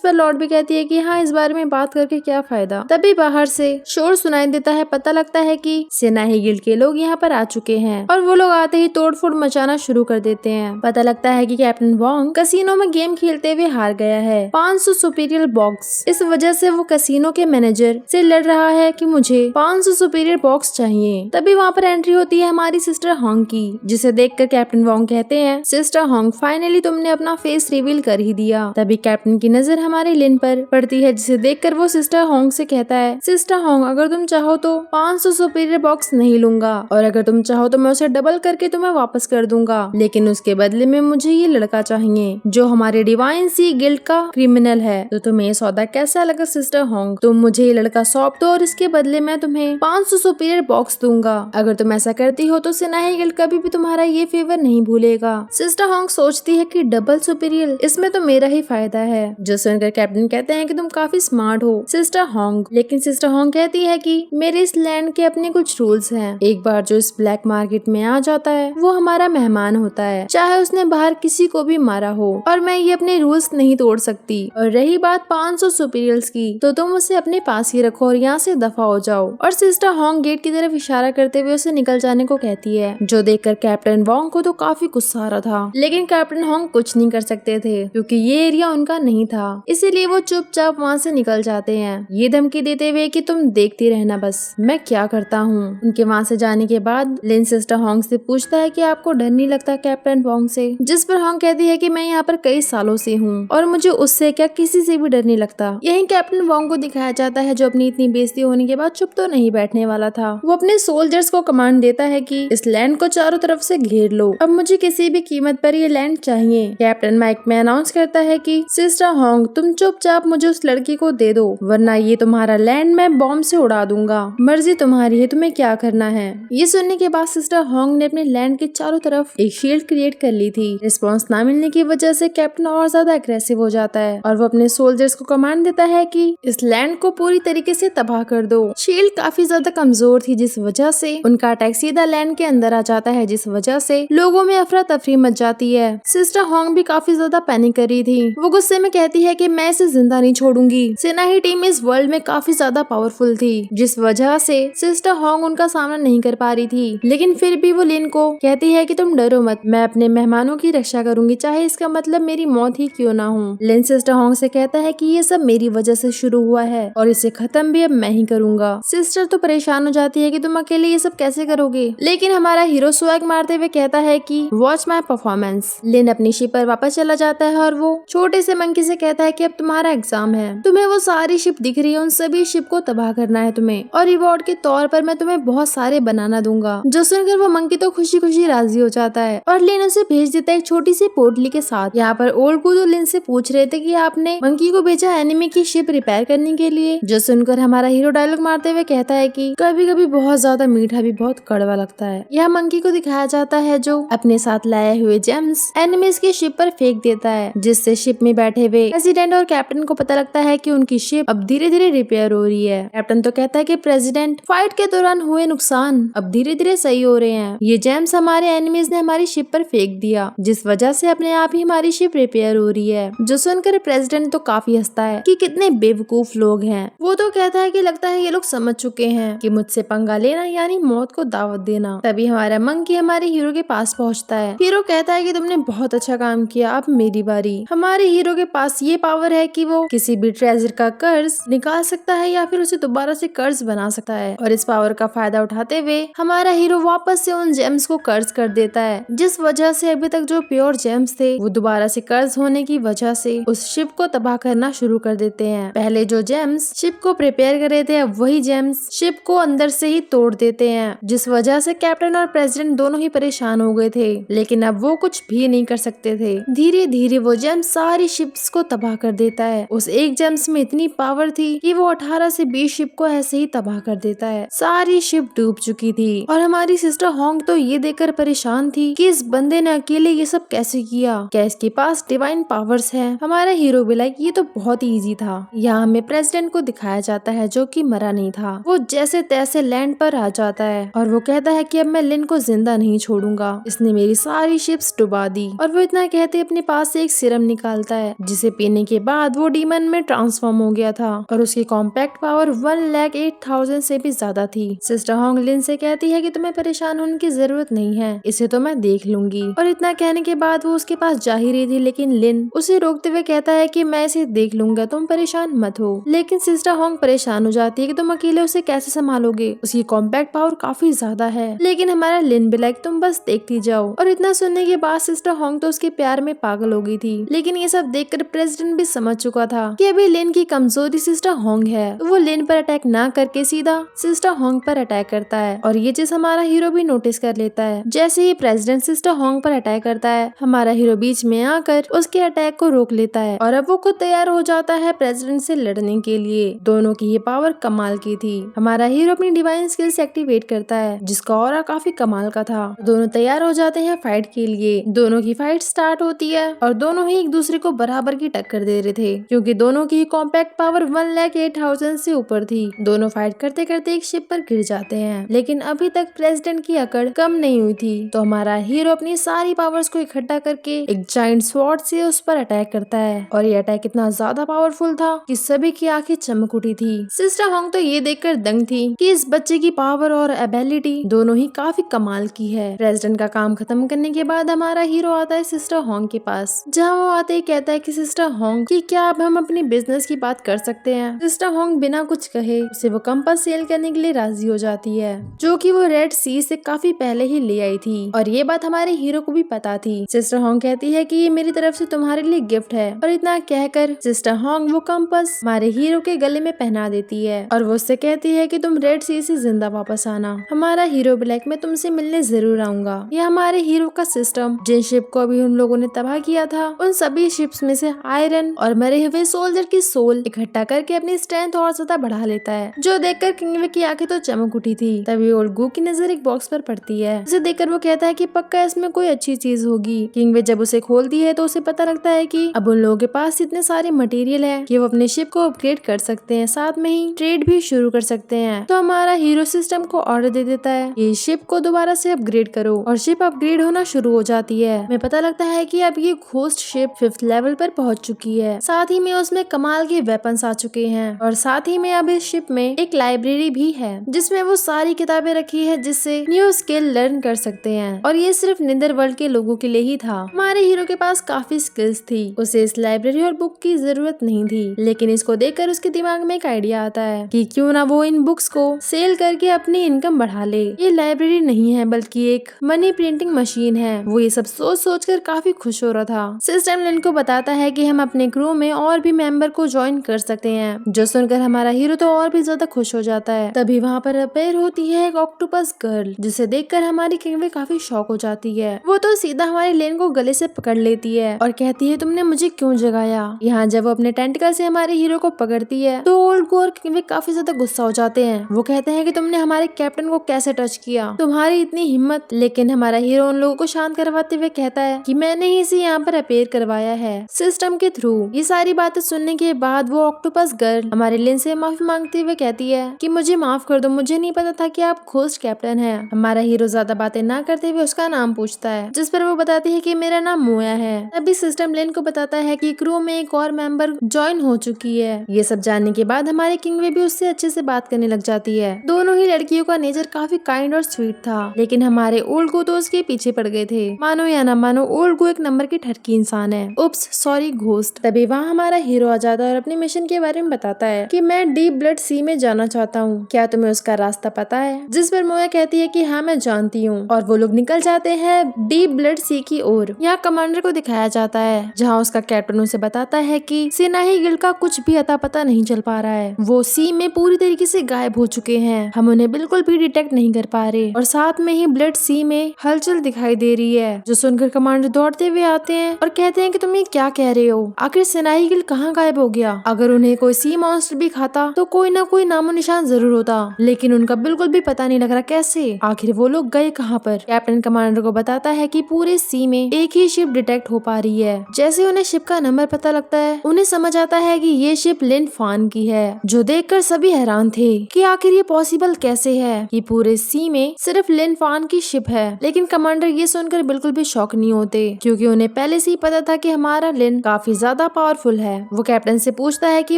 पर लॉर्ड भी कहती है कि हाँ, इस बारे में बात करके क्या फायदा। तभी बाहर से शोर सुनाई देता है। पता लगता है कि सेनाही गिल्ड के लोग यहाँ पर आ चुके हैं और वो लोग आते ही तोड़फोड़ मचाना शुरू कर देते हैं। पता लगता है कि कैप्टन वोंग कसिनो में गेम खेलते हुए हार गया है 500 सुपीरियर बॉक्स। इस वजह से वो कसिनो के मैनेजर से लड़ रहा है कि मुझे 500 सुपीरियर बॉक्स चाहिए। तभी वहाँ पर एंट्री होती है हमारी सिस्टर होंग की, जिसे देखकर कैप्टन वोंग कहते हैं, सिस्टर होंग, फाइनली तुमने अपना फेस रिवील कर ही दिया। तभी कैप्टन की नजर हमारे लिन पर पड़ती है, जिसे देखकर वो सिस्टर होंग से कहता है, सिस्टर होंग, अगर तुम चाहो तो 500 सुपीरियर बॉक्स नहीं लूंगा, और अगर तुम चाहो तो मैं उसे डबल करके तुम्हें वापस कर दूंगा, लेकिन उसके बदले में मुझे ये लड़का चाहिए जो हमारे डिवाइन सी गिल्ड का क्रिमिनल है। तो तुम्हें ये सौदा कैसा लगा सिस्टर होंग? तुम मुझे ये लड़का सौंप दो और इसके बदले मैं तुम्हें 500 सुपीरियर बॉक्स दूंगा। अगर तुम ऐसा करती हो तो सेनाही गिल्ड कभी भी तुम्हारा ये फेवर नहीं भूलेगा। सिस्टर होंग सोचती है कि डबल सुपीरियर, इसमें तो मेरा ही फायदा है। जो सुनकर कैप्टन कहते हैं कि तुम काफी स्मार्ट हो सिस्टर होंग, लेकिन सिस्टर होंग कहती है कि मेरे इस लैंड के अपने कुछ रूल्स हैं। एक बार जो इस ब्लैक मार्केट में आ जाता है वो हमारा मेहमान होता है, चाहे उसने बाहर किसी को भी मारा हो, और मैं ये अपने रूल्स नहीं तोड़ सकती। और रही बात 500 सुपीरियर्स की, तो तुम उसे अपने पास ही रखो और यहाँ से दफा हो जाओ। और सिस्टर होंग गेट की तरफ इशारा करते हुए उसे निकल जाने को कहती है, जो देखकर कैप्टन वोंग को तो काफी गुस्सा आ रहा था, लेकिन कैप्टन होंग कुछ नहीं कर सकते थे क्योंकि ये एरिया उनका नहीं था। इसीलिए वो चुपचाप वहाँ से निकल जाते हैं, ये धमकी देते हुए कि तुम देखती रहना बस मैं क्या करता हूँ। उनके वहाँ से जाने के बाद लिन सिस्टर होंग से पूछता है कि आपको डर नहीं लगता कैप्टन वोंग से? जिस पर होंग कहती है कि मैं यहाँ पर कई सालों से हूँ और मुझे उससे क्या किसी से भी डर नहीं लगता। यही कैप्टन वोंग को दिखाया जाता है जो अपनी इतनी बेइज्जती होने के बाद चुप तो नहीं बैठने वाला था। वो अपने सोल्जर्स को कमांड देता है कि इस लैंड को चारों तरफ से घेर लो, अब मुझे किसी भी कीमत पर ये लैंड चाहिए। कैप्टन माइक में अनाउंस करता है कि सिस्टर होंग, तुम चुपचाप मुझे उस लड़की को दे दो, वरना ये तुम्हारा लैंड मैं बॉम्ब से उड़ा दूंगा। मर्जी तुम्हारी है, तुम्हें क्या करना है। ये सुनने के बाद सिस्टर होंग ने अपने लैंड के चारों तरफ एक शील्ड क्रिएट कर ली थी। रिस्पॉन्स ना मिलने की वजह से कैप्टन और ज्यादा अग्रेसिव हो जाता है और वो अपने सोल्जर्स को कमांड देता है कि इस लैंड को पूरी तरीके से तबाह कर दो। शील्ड काफी ज्यादा कमजोर थी, जिस वजह से उनका अटैक सीधा लैंड के अंदर आ जाता है, जिस वजह से लोगों में अफरा तफरी मच जाती है। सिस्टर होंग भी काफी ज्यादा पैनिक कर रही थी। वो गुस्से में कहती है कि मैं इसे जिंदा नहीं छोड़ूंगी। सेनाही टीम इस वर्ल्ड में काफी ज्यादा पावरफुल थी, जिस वजह से सिस्टर होंग उनका सामना नहीं कर पा रही थी, लेकिन फिर भी वो लिन को कहती है कि तुम डरो मत, मैं अपने मेहमानों की रक्षा करूंगी, चाहे इसका मतलब मेरी मौत ही क्यों ना हो। लिन सिस्टर होंग से कहता है कि ये सब मेरी वजह से शुरू हुआ है और इसे खत्म भी अब मैं ही करूंगा। सिस्टर तो परेशान हो जाती है कि तुम अकेले ये सब कैसे करोगे, लेकिन हमारा हीरो स्वैग मारते हुए कहता है कि वॉच माई परफॉर्मेंस। लिन अपनी शिप पर वापस चला जाता है और वो छोटे से मंकी से कहता है कि अब तुम्हारा एग्जाम है, तुम्हें वो सारी शिप दिख रही है, उन सभी शिप को तबाह करना है तुम्हें, और रिवॉर्ड के तौर पर मैं तुम्हें बहुत सारे बनाना दूंगा। जो सुनकर वो मंकी तो खुशी खुशी राजी हो जाता है और लिन उसे भेज देता है एक छोटी सी पोटली के साथ। यहाँ पर ओल्ड तो लिन से पूछ रहे थे कि आपने मंकी को भेजा एनिमी की शिप रिपेयर करने के लिए। जो सुनकर हमारा हीरो डायलॉग मारते हुए कहता है कि कभी कभी बहुत ज्यादा मीठा भी बहुत कड़वा लगता है। यह मंकी को दिखाया जाता है जो अपने साथ लाए हुए जेम्स एनिमीज की शिप पर फेंक देता है, जिससे शिप में बैठे हुए प्रेसिडेंट और कैप्टन को पता लगता है कि उनकी शिप अब धीरे धीरे रिपेयर हो रही है। कैप्टन तो कहता है कि प्रेसिडेंट, फाइट के दौरान हुए नुकसान अब धीरे धीरे सही हो रहे हैं। ये जेम्स हमारे एनिमीज ने हमारी शिप पर फेंक दिया, जिस वजह से अपने आप ही हमारी शिप रिपेयर हो रही है। जो सुनकर प्रेसिडेंट तो काफी हंसता है कि कितने बेवकूफ लोग हैं। वो तो कहता है कि लगता है ये लोग समझ चुके हैं कि मुझसे पंगा लेना यानी मौत को दावत देना। तभी हमारा मंकी हमारे हीरो के पास पहुंचता है। हीरो कहता है कि तुमने बहुत अच्छा काम किया, अब मेरी बारी। हमारे हीरो के पास ये पावर है कि वो किसी भी ट्रेजर का कर्ज निकाल सकता है या फिर उसे दोबारा से कर्ज बना सकता है, और इस पावर का फायदा उठाते हुए हमारा हीरो वापस से उन जेम्स को कर्ज कर देता है, जिस वजह से अभी तक जो प्योर जेम्स थे वो दोबारा से कर्ज होने की वजह से उस शिप को तबाह करना शुरू कर देते हैं। पहले जो जेम्स शिप को प्रिपेयर कर रहे थे, अब वही जेम्स शिप को अंदर से ही तोड़ देते हैं, जिस वजह से कैप्टन और प्रेसिडेंट दोनों ही परेशान हो गए थे, लेकिन अब वो कुछ भी नहीं कर सकते थे। धीरे धीरे वो जेम्स सारी शिप्स को तबाह कर देता है। उस एक जेम्स में इतनी पावर थी कि वो 18 से 20 शिप को ऐसे ही तबाह कर देता है। सारी शिप डूब चुकी थी और हमारी सिस्टर होंग तो ये देखकर परेशान थी कि इस बंदे ने अकेले ये सब कैसे किया, क्या इसके पास डिवाइन पावर्स है। हमारा हीरो भी लाइक ये तो बहुत इजी था। यहाँ हमें प्रेसिडेंट को दिखाया जाता है जो कि मरा नहीं था। वो जैसे तैसे लैंड पर आ जाता है और वो कहता है कि अब मैं लिन को जिंदा नहीं छोड़ूंगा, इसने मेरी सारी शिप्स डुबा दी। और वो इतना कहते अपने पास से एक सिरम निकालता है जिसे पीने के बाद वो डीमन में ट्रांसफॉर्म हो गया था और उसकी कॉम्पैक्ट पावर 1,08,000 से भी ज्यादा थी। सिस्टर होंग लिन से कहती है कि तुम्हें परेशान होने की जरूरत नहीं है, इसे तो मैं देख लूंगी। और इतना कहने के बाद वो उसके पास जा ही रही थी, लेकिन लिन उसे रोकते हुए कहता है कि मैं इसे देख लूंगा, तुम परेशान मत हो। लेकिन सिस्टर होंग परेशान हो जाती है कि तुम अकेले उसे कैसे संभालोगे, उसकी कॉम्पैक्ट पावर काफी ज्यादा है। लेकिन हमारा लिन भी लाइक तुम बस देखती जाओ। और इतना सुनने के बाद सिस्टर होंग तो उसके प्यार में पागल हो गई थी। लेकिन ये सब देखकर प्रेसिडेंट भी समझ चुका था कि अभी लिन की कमजोरी सिस्टर होंग है, तो वो लिन पर अटैक ना करके सीधा सिस्टर होंग पर अटैक करता है। और ये चीज हमारा हीरो भी नोटिस कर लेता है। जैसे ही प्रेसिडेंट सिस्टर होंग पर अटैक करता है, हमारा हीरो बीच में आकर उसके अटैक को रोक लेता है और अब वो खुद तैयार हो जाता है प्रेसिडेंट से लड़ने के लिए। दोनों की ये पावर कमाल की थी। हमारा हीरो अपनी डिवाइन स्किल्स एक्टिवेट करता है जिसका ऑरा काफी कमाल का था। दोनों तैयार हो जाते हैं फाइट के लिए। दोनों की फाइट स्टार्ट होती है और दोनों ही एक दूसरे को बराबर की टक्कर दे रहे थे क्योंकि दोनों की कॉम्पैक्ट पावर 1,08,000 से ऊपर थी। दोनों फाइट करते करते एक शिप पर गिर जाते हैं, लेकिन अभी तक प्रेसिडेंट की अकड़ कम नहीं हुई थी। तो हमारा हीरो अपनी सारी पावर्स को इकट्ठा करके एक जायंट स्वॉर्ड से उस पर अटैक करता है और ये अटैक इतना ज्यादा पावरफुल था कि सभी की आंखें चमक उठी थी। सिस्टर होंग तो ये देखकर दंग थी कि इस बच्चे की पावर और एबिलिटी दोनों ही काफी कमाल की है। प्रेसिडेंट का काम खत्म करने के बाद हमारा हीरो आता है सिस्टर होंग के पास, जहाँ वो आते ही कहता है कि सिस्टर होंग कि क्या अब हम अपनी बिजनेस की बात कर सकते हैं। सिस्टर होंग बिना कुछ कहे उसे वो कंपास सेल करने के लिए राजी हो जाती है, जो कि वो रेड सी से काफी पहले ही ले आई थी और ये बात हमारे हीरो को भी पता थी। सिस्टर होंग कहती है कि ये मेरी तरफ से तुम्हारे लिए गिफ्ट है और इतना कहकर सिस्टर होंग वो कंपास हमारे हीरो के गले में पहना देती है और वो उससे कहती है कि तुम रेड सी से जिंदा वापस आना। हमारा हीरो ब्लैक में तुमसे मिलने जरूर आऊंगा। ये हमारे हीरो का सिस्टम जिन शिप को अभी उन लोगों ने तबाह किया था, उन सभी शिप्स में से आयरन और मरे हुए सोल्जर की सोल इकट्ठा करके अपनी स्ट्रेंथ और ज्यादा बढ़ा लेता है, जो देखकर किंगवे की आंखें तो चमक उठी थी। तभी ओल्ड गू की नजर एक बॉक्स पर पड़ती है, उसे देखकर वो कहता है कि पक्का इसमें कोई अच्छी चीज होगी। किंगवे जब उसे खोलती है तो उसे पता लगता है कि अब उन लोगों के पास इतने सारे मटेरियल है कि वो अपने शिप को अपग्रेड कर सकते हैं, साथ में ही ट्रेड भी शुरू कर सकते हैं। तो हमारा हीरो सिस्टम को ऑर्डर दे देता है कि शिप को दोबारा से अपग्रेड करो और शिप अपग्रेड होना शुरू हो जाती है। हमें पता लगता है कि अब ये घोस्ट शिप 5th लेवल पर पहुंच चुकी है, साथ ही में उसमें कमाल के वेपन्स आ चुके हैं और साथ ही में अब इस शिप में एक लाइब्रेरी भी है जिसमें वो सारी किताबें रखी है जिससे न्यू स्किल लर्न कर सकते हैं और ये सिर्फ निंदर वर्ल्ड के लोगों के लिए ही था। हमारे हीरो के पास काफी स्किल्स थी, उसे इस लाइब्रेरी और बुक की जरूरत नहीं थी, लेकिन इसको देखकर उसके दिमाग में एक आइडिया आता है कि क्यों ना वो इन बुक्स को सेल करके अपनी इनकम बढ़ा ले। ये लाइब्रेरी नहीं है बल्कि एक मनी प्रिंटिंग मशीन है। वो ये सब सोच सोच कर काफी खुश हो रहा था। सिस्टम लिन को बताता है कि हम अपने क्रू में और भी मेंबर को ज्वाइन कर सकते हैं, जो सुनकर हमारा हीरो तो और भी ज्यादा खुश हो जाता है। तभी वहाँ पर अपेयर होती है एक ऑक्टोपस गर्ल, जिसे देखकर हमारी किंगवे काफी शॉक हो जाती है। वो तो सीधा हमारे लेन को गले से पकड़ लेती है और कहती है तुमने मुझे क्यों जगाया। यहाँ जब वो अपने टेंटिकल से हमारे हीरो को पकड़ती है तो ओल्ड गो और किंगवे काफी ज्यादा गुस्सा हो जाते हैं। वो कहते हैं कि तुमने हमारे कैप्टन को कैसे टच किया, तुम्हारी इतनी हिम्मत। लेकिन हमारा हीरो उन लोगों को शांत करवाते हुए कहता है कि मैंने ही इसे यहाँ पर अपेयर करवाया है सिस्टम के थ्रू। ये सारी बातें सुनने के बाद वो ऑक्टोपस गर्ल हमारे लिन से माफी मांगते हुए कहती है कि मुझे माफ कर दो, मुझे नहीं पता था कि आप घोस्ट कैप्टन हैं। हमारा हीरो ज्यादा बातें ना करते हुए उसका नाम पूछता है, जिस पर वो बताती है कि मेरा नाम मोया है। अभी सिस्टम लिन को बताता है कि क्रू में एक और मेंबर ज्वाइन हो चुकी है। ये सब जानने के बाद हमारे किंगवे भी उससे अच्छे से बात करने लग जाती है। दोनों ही लड़कियों का नेचर काफी काइंड और स्वीट था, लेकिन हमारे ओल्ड गो तो उसके पीछे पड़ गए थे। मानो या ना मानो ओल्ड गो एक नंबर की ठरकी इंसान है। Oops sorry ghost. तभी वहाँ हमारा हीरो आ जाता है और अपने मिशन के बारे में बताता है कि मैं डीप ब्लड सी में जाना चाहता हूँ, क्या तुम्हें उसका रास्ता पता है। जिस पर मोया कहती है कि हाँ मैं जानती हूँ और वो लोग निकल जाते हैं डीप ब्लड सी की ओर। यहाँ कमांडर को दिखाया जाता है जहाँ उसका कैप्टन उसे बताता है कि सेनाही गिल्ड का कुछ भी अता पता नहीं चल पा रहा है, वो सी में पूरी तरीके से गायब हो चुके हैं, हम उन्हें बिल्कुल भी डिटेक्ट नहीं कर पा रहे और साथ में ही ब्लड सी में हलचल दिखाई दे रही है। जो सुनकर कमांडर दौड़ते हुए आते हैं और कहते हैं कि तुम ये क्या कह रहे हो, आखिर सेनाही गिल्ड कहाँ गायब हो गया। अगर उन्हें कोई सी मॉन्स्टर भी खाता तो कोई ना कोई नामो निशान जरूर होता, लेकिन उनका बिल्कुल भी पता नहीं लग रहा कैसे, आखिर वो लोग गए कहाँ पर। कैप्टन कमांडर को बताता है कि पूरे सी में एक ही शिप डिटेक्ट हो पा रही है। जैसे उन्हें शिप का नंबर पता लगता है उन्हें समझ आता है कि ये शिप लिन फान की है, जो देखकर सभी हैरान थे कि आखिर ये पॉसिबल कैसे कैसे है कि पूरे सी में सिर्फ लिन फान की शिप है। लेकिन कमांडर ये सुनकर बिल्कुल भी शॉक नहीं होते, क्योंकि उन्हें पहले से ही पता था कि हमारा लिन काफी ज्यादा पावरफुल है। वो कैप्टन से पूछता है कि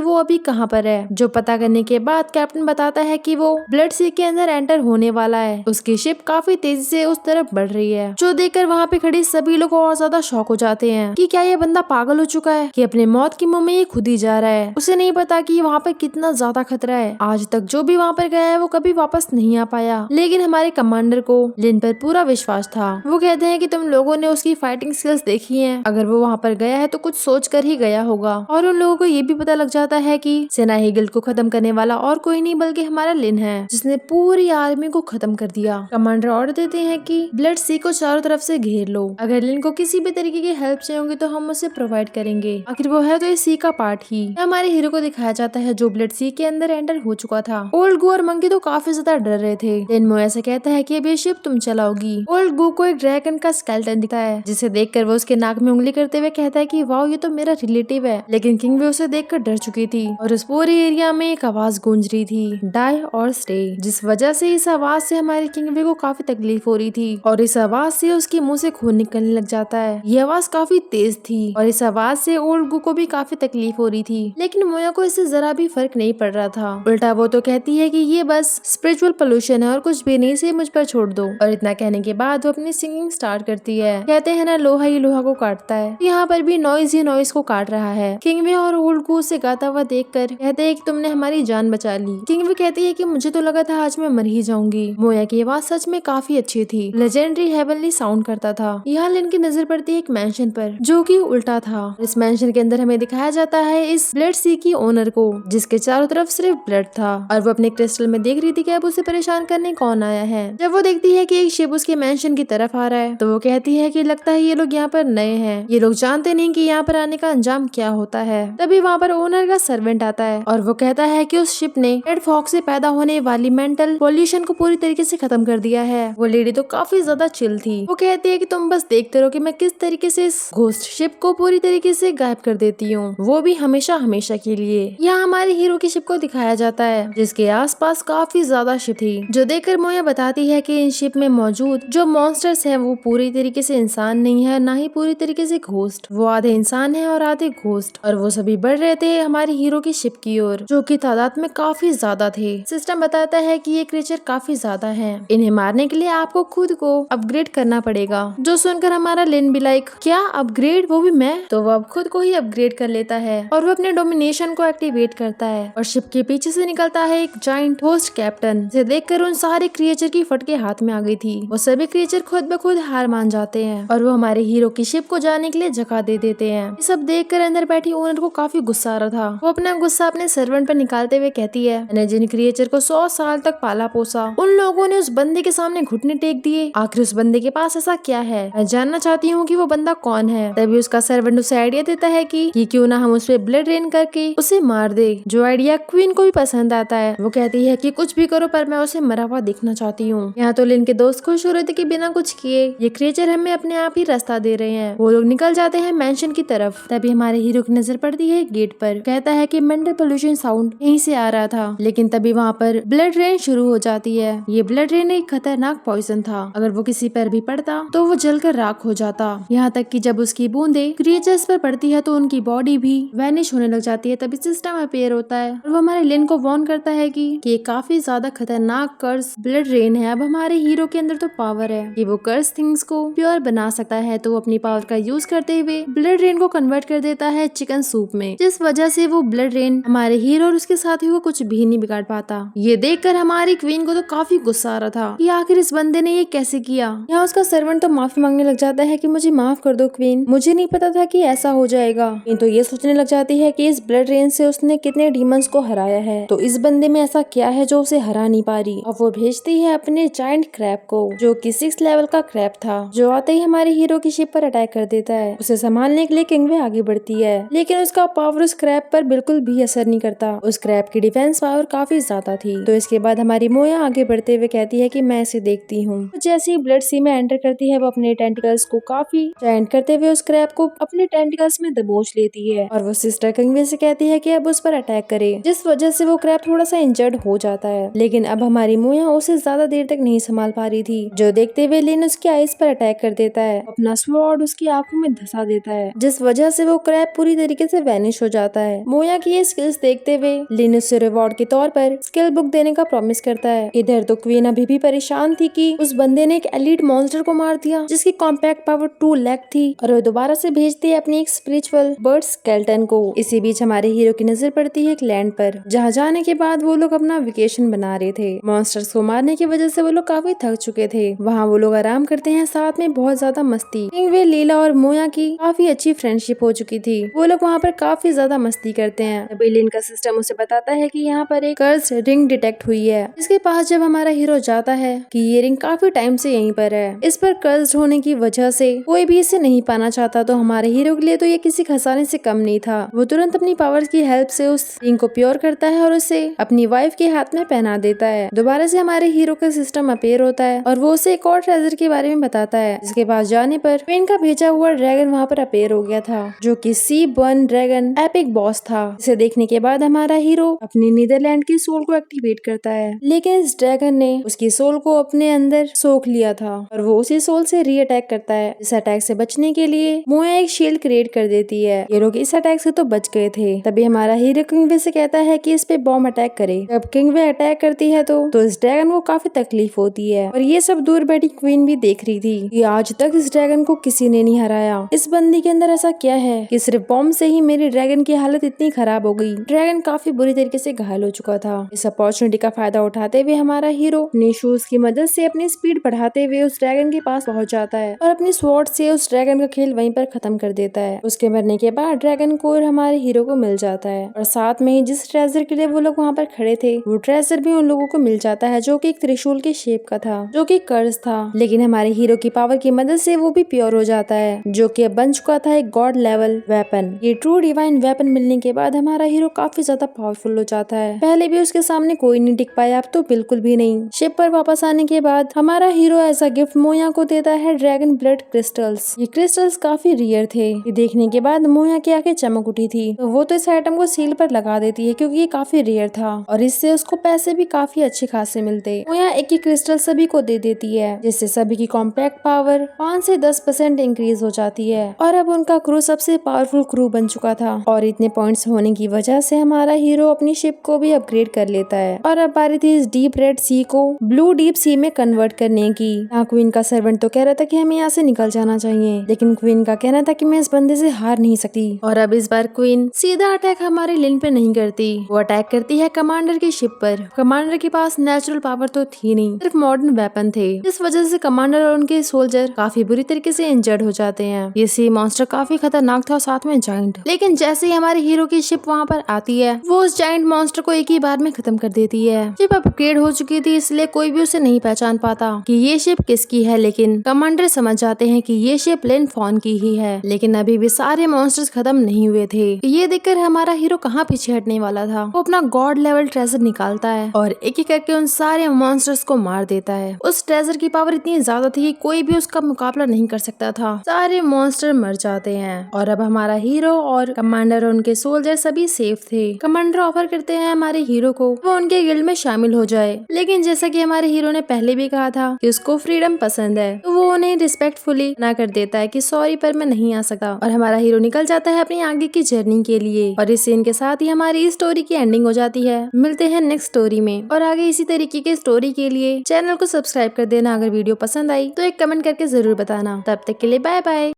वो अभी कहाँ पर है, जो पता करने के बाद कैप्टन बताता है कि वो ब्लड सी के अंदर एंटर होने वाला है। उसकी शिप काफी तेजी से उस तरफ बढ़ रही है, जो देखकर वहाँ पे खड़े सभी लोग और ज्यादा शॉक हो जाते हैं कि क्या ये बंदा पागल हो चुका है कि अपने मौत की मुंह में ये खुद ही जा रहा है। उसे नहीं पता कि वहाँ पर कितना ज्यादा खतरा है। आज तक जो भी वहाँ पर गया है वो कभी वापस नहीं आ पाया, लेकिन हमारे कमांडर को लिन पर पूरा विश्वास था। वो कहते हैं कि तुम लोगों ने उसकी फाइटिंग स्किल्स देखी हैं, अगर वो वहाँ पर गया है तो कुछ सोच कर ही गया होगा। और उन लोगों को ये भी पता लग जाता है कि सेना हीगल को खत्म करने वाला और कोई नहीं बल्कि हमारा लिन है, जिसने पूरी आर्मी को खत्म कर दिया। कमांडर ऑर्डर देते हैं कि ब्लड सी को चारों तरफ से घेर लो, अगर लिन को किसी भी तरीके की हेल्प चाहिए तो हम उसे प्रोवाइड करेंगे। आखिर वो है तो इस सी का पार्ट ही। हमारे हीरो को दिखाया जाता है जो ब्लड सी के अंदर एंटर हो चुका था। ओल्ड गू और मंकी तो काफी ज्यादा डर रहे थे। लिन मोया से कहता है कि अब ये शिप तुम चलाओगी। ओल्ड गू को एक ड्रैगन का स्केलेटन दिखता है, जिसे देखकर वो उसके नाक में उंगली करते हुए कहता है कि वाओ ये तो मेरा रिलेटिव है। लेकिन किंग वे उसे देखकर डर चुकी थी और उस पूरे एरिया में एक आवाज गूंज रही थी, डाई और स्टे, जिस वजह से इस आवाज से हमारे किंग वे को काफी तकलीफ हो रही थी और इस आवाज से उसके मुंह से खून निकलने लग जाता है। ये आवाज काफी तेज थी और इस आवाज से ओल्ड गू को भी काफी तकलीफ हो रही थी, लेकिन मोया को इससे जरा भी फर्क नहीं पड़ रहा था। उल्टा वो तो कहती है कि ये बस स्पिरिचुअल पोल्यूशन है और कुछ भी नहीं, से मुझ पर छोड़ दो। और इतना कहने के बाद वो अपनी सिंगिंग स्टार्ट करती है। कहते हैं ना लोहा ही लोहा को काटता है, यहाँ पर भी नॉइज ही नॉइज को काट रहा है। किंगवे और ओल्ड गू उसे गाता हुआ देखकर कहते हैं कि तुमने हमारी जान बचा ली। किंगवे कहती है कि मुझे तो लगा था आज मैं मर ही जाऊंगी। मोया की आवाज सच में काफी अच्छी थी, लेजेंडरी हेवनली साउंड करता था। यहाँ लिन की नजर पड़ती है एक मैंशन पर, जो कि उल्टा था। इस मैंशन के अंदर हमें दिखाया जाता है इस ब्लड सी की ओनर को, जिसके चारों तरफ सिर्फ ब्लड था और वो अपने क्रिस्टल में देख रही थी कि अब उसे परेशान करने कौन आया है। जब वो देखती है कि एक शिप उसके मैंशन की तरफ आ रहा है तो वो कहती है कि लगता है ये लोग यहाँ पर नए हैं, ये लोग जानते नहीं कि यहाँ पर आने का अंजाम क्या होता है। तभी वहाँ पर ओनर का सर्वेंट आता है और वो कहता है कि उस शिप ने रेड फॉग से पैदा होने वाली मेंटल पॉल्यूशन को पूरी तरीके से खत्म कर दिया है। वो लेडी तो काफी ज्यादा चिल थी। वो कहती है कि तुम बस देखते रहो कि मैं किस तरीके से इस घोस्ट शिप को पूरी तरीके से गायब कर देती हूँ, वो भी हमेशा हमेशा के लिए। यहाँ हमारे हीरो की शिप को दिखाया जाता है, जिसके आसपास काफी ज्यादा शिप थी, जो देखकर मोया बताती है कि इन शिप में मौजूद जो मॉन्स्टर्स हैं वो पूरी तरीके से इंसान नहीं है, ना ही पूरी तरीके से घोस्ट। वो आधे इंसान है और आधे घोस्ट, और वो सभी बढ़ रहे थे हमारे हीरो की शिप की ओर, जो कि तादाद में काफी ज्यादा थे। सिस्टम बताता है कि ये क्रिएचर काफी ज्यादा है, इन्हें मारने के लिए आपको खुद को अपग्रेड करना पड़ेगा। जो सुनकर हमारा लिन भी लाइक क्या अपग्रेड, वो भी मैं? तो वो अब खुद को ही अपग्रेड कर लेता है और वो अपने डोमिनेशन को एक्टिवेट करता है और शिप के पीछे से निकलता है एक जाइंट होस्ट कैप्टन, जिसे देखकर उन सारे क्रिएचर की फटके हाथ में आ गई थी। वो सभी क्रिएचर खुद ब खुद हार मान जाते हैं और वो हमारे हीरो की शिप को जाने के लिए जगह दे देते हैं। ये सब देखकर अंदर बैठी ओनर को काफी गुस्सा आ रहा था। वो अपना गुस्सा अपने सर्वेंट पर निकालते हुए कहती है, मैंने जिन क्रिएचर को 100 साल तक पाला पोसा, उन लोगों ने उस बंदे के सामने घुटने टेक दिए, आखिर उस बंदे के पास ऐसा क्या है? मैं जानना चाहती हूँ कि वो बंदा कौन है। तभी उसका सर्वेंट उसे आइडिया देता है कि क्यों ना हम उस पे ब्लड रेन करके उसे मार दे, जो आइडिया क्वीन को भी पसंद आता है। वो कहती है कि कुछ भी करो पर मैं उसे मरा हुआ देखना चाहती हूँ। यहाँ तो लिन के दोस्त खुश हो रहे थे कि बिना कुछ किए ये क्रिएचर हमें अपने आप ही रास्ता दे रहे हैं। वो लोग निकल जाते हैं मैंशन की तरफ। तभी हमारे हीरो की नजर पड़ती है गेट पर। कहता है कि मेंटल पोल्यूशन साउंड यहीं से आ रहा था, लेकिन तभी वहाँ पर ब्लड रेन शुरू हो जाती है। ये ब्लड रेन एक खतरनाक पॉइजन था, अगर वो किसी पर भी पड़ता तो वो जलकर राख हो जाता। यहाँ तक कि जब उसकी बूंदे क्रिएचर्स पर पड़ती है तो उनकी बॉडी भी वैनिश होने लग जाती है। तभी सिस्टम अपीयर होता है और वो हमारे लिन को वार्न करता है कि ये काफी ज्यादा खतरनाक कर्स ब्लड रेन है। अब हमारे हीरो के अंदर तो पावर है कि वो कर्स थिंग्स को प्योर बना सकता है, तो वो अपनी पावर का यूज करते हुए ब्लड रेन को कन्वर्ट कर देता है चिकन सूप में, जिस वजह से वो ब्लड रेन हमारे हीरो और उसके साथी को कुछ भी नहीं बिगाड़ पाता। ये देखकर हमारी क्वीन को तो काफी गुस्सा आ रहा था कि आखिर इस बंदे ने ये कैसे किया। यहाँ उसका सर्वेंट तो माफी मांगने लग जाता है कि मुझे माफ कर दो क्वीन, मुझे नहीं पता था कि ऐसा हो जाएगा। तो ये सोचने लग जाती है कि इस ब्लड रेन से उसने कितने डीमंस को हराया है, तो इस बंदे में ऐसा क्या है जो उसे हरा नहीं पा रही। और वो भेजती है अपने जायंट क्रैब को, जो कि 6 लेवल का क्रैब था, जो आते ही हमारे हीरो की शिप पर अटैक कर देता है। उसे संभालने के लिए किंगवे आगे बढ़ती है, लेकिन उसका पावर उस क्रैब पर बिल्कुल भी असर नहीं करता। उस क्रैब की डिफेंस पावर काफी ज्यादा थी। तो इसके बाद हमारी मोया आगे बढ़ते हुए कहती है कि मैं इसे देखती हूँ। जैसे ही ब्लड सी में एंटर करती है, वो अपने टेंटिकल्स को काफी जायंट करते हुए उस क्रैब को अपने टेंटिकल्स में दबोच लेती है और वो सिस्टर किंगवे से कहती है कि अब उस पर अटैक करे, जिस वजह से वो क्रैब थोड़ा सा इंजर्ड हो जाता है। लेकिन अब हमारी मोया उसे ज्यादा देर तक नहीं संभाल पा रही थी, जो देखते हुए लिन उसकी आइस पर अटैक कर देता है, अपना स्वॉर्ड उसकी आंखों में धंसा देता है, जिस वजह से वो क्रैब पूरी तरीके से वैनिश हो जाता है। मोया की ये स्किल्स देखते हुए लिन उसे रिवॉर्ड के तौर पर स्किल बुक देने का प्रॉमिस करता है। इधर तो क्वीन अभी भी परेशान थी कि उस बंदे ने एक एलीट मॉन्स्टर को मार दिया जिसकी कॉम्पैक्ट पावर 2 लाख थी, और वो दोबारा से भेजती है अपनी एक स्पिरिचुअल बर्ड स्केलेटन को। इसी बीच हमारे हीरो की नजर पड़ती है एक लैंड पर, जहाँ जाने के बाद वो लोग अपना वेकेशन बना रहे थे। मॉन्स्टर्स को मारने की वजह से वो लोग काफी थक चुके थे। वहाँ वो लोग आराम करते हैं, साथ में बहुत ज्यादा मस्ती। किंगवे, लीला और मोया की काफी अच्छी फ्रेंडशिप हो चुकी थी। वो लोग वहाँ पर काफी ज्यादा मस्ती करते हैं। तभी लिन का सिस्टम उसे बताता है कि यहाँ पर एक कर्स रिंग डिटेक्ट हुई है। इसके पास जब हमारा हीरो जाता है कि ये रिंग काफी टाइम से यहीं पर है। इस पर कर्स होने की वजह से कोई भी इसे नहीं पाना चाहता, तो हमारे हीरो के लिए तो ये किसी खजाने से कम नहीं था। वो तुरंत अपनी पावर्स की हेल्प से उस रिंग को प्योर करता है और उसे अपनी वाइफ के हाथ में पहना देता है। दोबारा से हमारे हीरो का सिस्टम अपीयर होता है और वो उसे एक और ट्रेजर के बारे में बताता है, जिसके पास जाने पर क्वीन का भेजा हुआ ड्रैगन वहाँ पर अपीयर हो गया था, जो कि C1 ड्रैगन एपिक बॉस था। इसे देखने के बाद हमारा हीरो अपनी नीदरलैंड की सोल को एक्टिवेट करता है, लेकिन इस ड्रैगन ने उसकी सोल को अपने अंदर सोख लिया था और वो उसी सोल से री अटैक करता है। इस अटैक से बचने के लिए मोया एक शील्ड क्रिएट कर देती है। ये लोग इस अटैक से तो बच गए थे। तभी हमारा हीरो किंगवे से कहता है कि इस पे बॉम्ब अटैक करे। जब किंगवे अटैक करती है तो इस ड्रैगन को काफी तकलीफ होती है, और ये सब दूर बैठी क्वीन भी देख रही थी कि आज तक इस ड्रैगन को किसी ने नहीं हराया। इस बंदी के अंदर ऐसा क्या है कि सिर्फ बॉम्ब से ही मेरी ड्रैगन की हालत इतनी खराब हो गई। ड्रैगन काफी बुरी तरीके से घायल हो चुका था। इस अपॉर्चुनिटी का फायदा उठाते हुए हमारा हीरो अपने शूज की मदद से अपनी स्पीड बढ़ाते हुए उस ड्रैगन के पास पहुंच जाता है और अपनी स्वॉर्ड से उस ड्रैगन का खेल वहीं पर खत्म कर देता है। उसके मरने के बाद ड्रैगन कोर हमारे हीरो को मिल जाता है, और साथ में ही जिस ट्रेजर के लिए वो लोग वहाँ पर खड़े थे वो ट्रेजर भी उन लोगों को मिल जाता है, जो कि एक त्रिशूल के शेप का था, जो कि कर्ज था। लेकिन हमारे हीरो की पावर की मदद से वो भी प्योर हो जाता है, जो कि अब बन चुका था एक गॉड लेवल वेपन। ये ट्रू डिवाइन वेपन मिलने के बाद हमारा हीरो काफी ज्यादा पावरफुल हो जाता है। पहले भी उसके सामने कोई नहीं टिक पाया, अब तो बिल्कुल भी नहीं। शिप पर वापस आने के बाद हमारा हीरो ऐसा गिफ्ट मोया को देता है ड्रैगन ब्लड क्रिस्टल्स। ये क्रिस्टल्स काफी रियर थे। ये देखने के बाद मोया की आंखें चमक उठी थी, तो वो तो इस आइटम को सील पर लगा देती है क्योंकि ये काफी रेयर था और इससे उसको पैसे भी काफी अच्छे खासे मिलते। मोया एक ही क्रिस्टल सभी को दे देती है, जिससे सभी की कॉम्पैक्ट पावर 5 से 10% इंक्रीज हो जाती है, और अब उनका क्रू सबसे पावरफुल क्रू बन चुका था। और इतने पॉइंट्स होने की वजह से हमारा हीरो अपनी शिप को भी अपग्रेड कर लेता है, और अब बारी थी इस डीप रेड सी को ब्लू डीप सी में कन्वर्ट करने की। यहाँ क्वीन का सर्वेंट तो कह रहा था कि हमें यहाँ से निकल जाना चाहिए, लेकिन क्वीन का कहना था कि मैं इस बंदे से हार नहीं सकती। और अब इस बार क्वीन सीधा अटैक हमारे लिन पे नहीं करती, वो अटैक करती है कमांडर की शिप पर। कमांडर के पास नेचुरल पावर तो थी नहीं, सिर्फ मॉडर्न वेपन थे, इस वजह से कमांडर और उनके सोल्जर काफी बुरी तरीके से इंजर्ड हो जाते हैं। ये सी मॉन्स्टर काफी खतरनाक था और साथ में जाइंट, लेकिन जैसे ही हमारे हीरो की शिप वहाँ पर आती है वो उस जाइंट मॉन्स्टर को एक ही बार में खत्म कर देती है। शिप अपग्रेड हो चुकी थी, इसलिए कोई भी उसे नहीं पहचान पाता कि ये शिप किसकी है, लेकिन कमांडर समझ जाते हैं कि ये शिप लिन फॉन की ही है। लेकिन अभी भी सारे मॉन्स्टर्स खत्म नहीं हुए थे। ये देखकर हमारा हीरो कहाँ पीछे हटने वाला था। वो अपना गॉड लेवल ट्रेजर निकालता है और एक एक करके उन सारे मॉन्स्टर्स को मार देता है। उस ट्रेजर की पावर इतनी ज्यादा थी कि कोई भी उसका मुकाबला नहीं कर सकता था। सारे मॉन्स्टर मर जाते हैं और अब हमारा हीरो और कमांडर और उनके सोल्जर सभी सेफ थे। कमांडर ऑफर करते हैं हमारे हीरो को वो उनके गिल्ड में शामिल हो जाए, लेकिन जैसा कि हमारे हीरो ने पहले भी कहा था कि उसको फ्रीडम पसंद है, तो वो उन्हें रिस्पेक्टफुली मना कर देता है कि सॉरी पर मैं नहीं आ सका, और हमारा हीरो निकल जाता है अपनी आगे की जर्नी के लिए। और इस सीन के साथ ही हमारी स्टोरी की एंडिंग हो जाती है। मिलते हैं नेक्स्ट स्टोरी में, और आगे इसी तरीके के स्टोरी के लिए चैनल को सब्सक्राइब कर देना। अगर वीडियो पसंद आई तो एक कमेंट करके जरूर बताना। तब तक के लिए बाय बाय।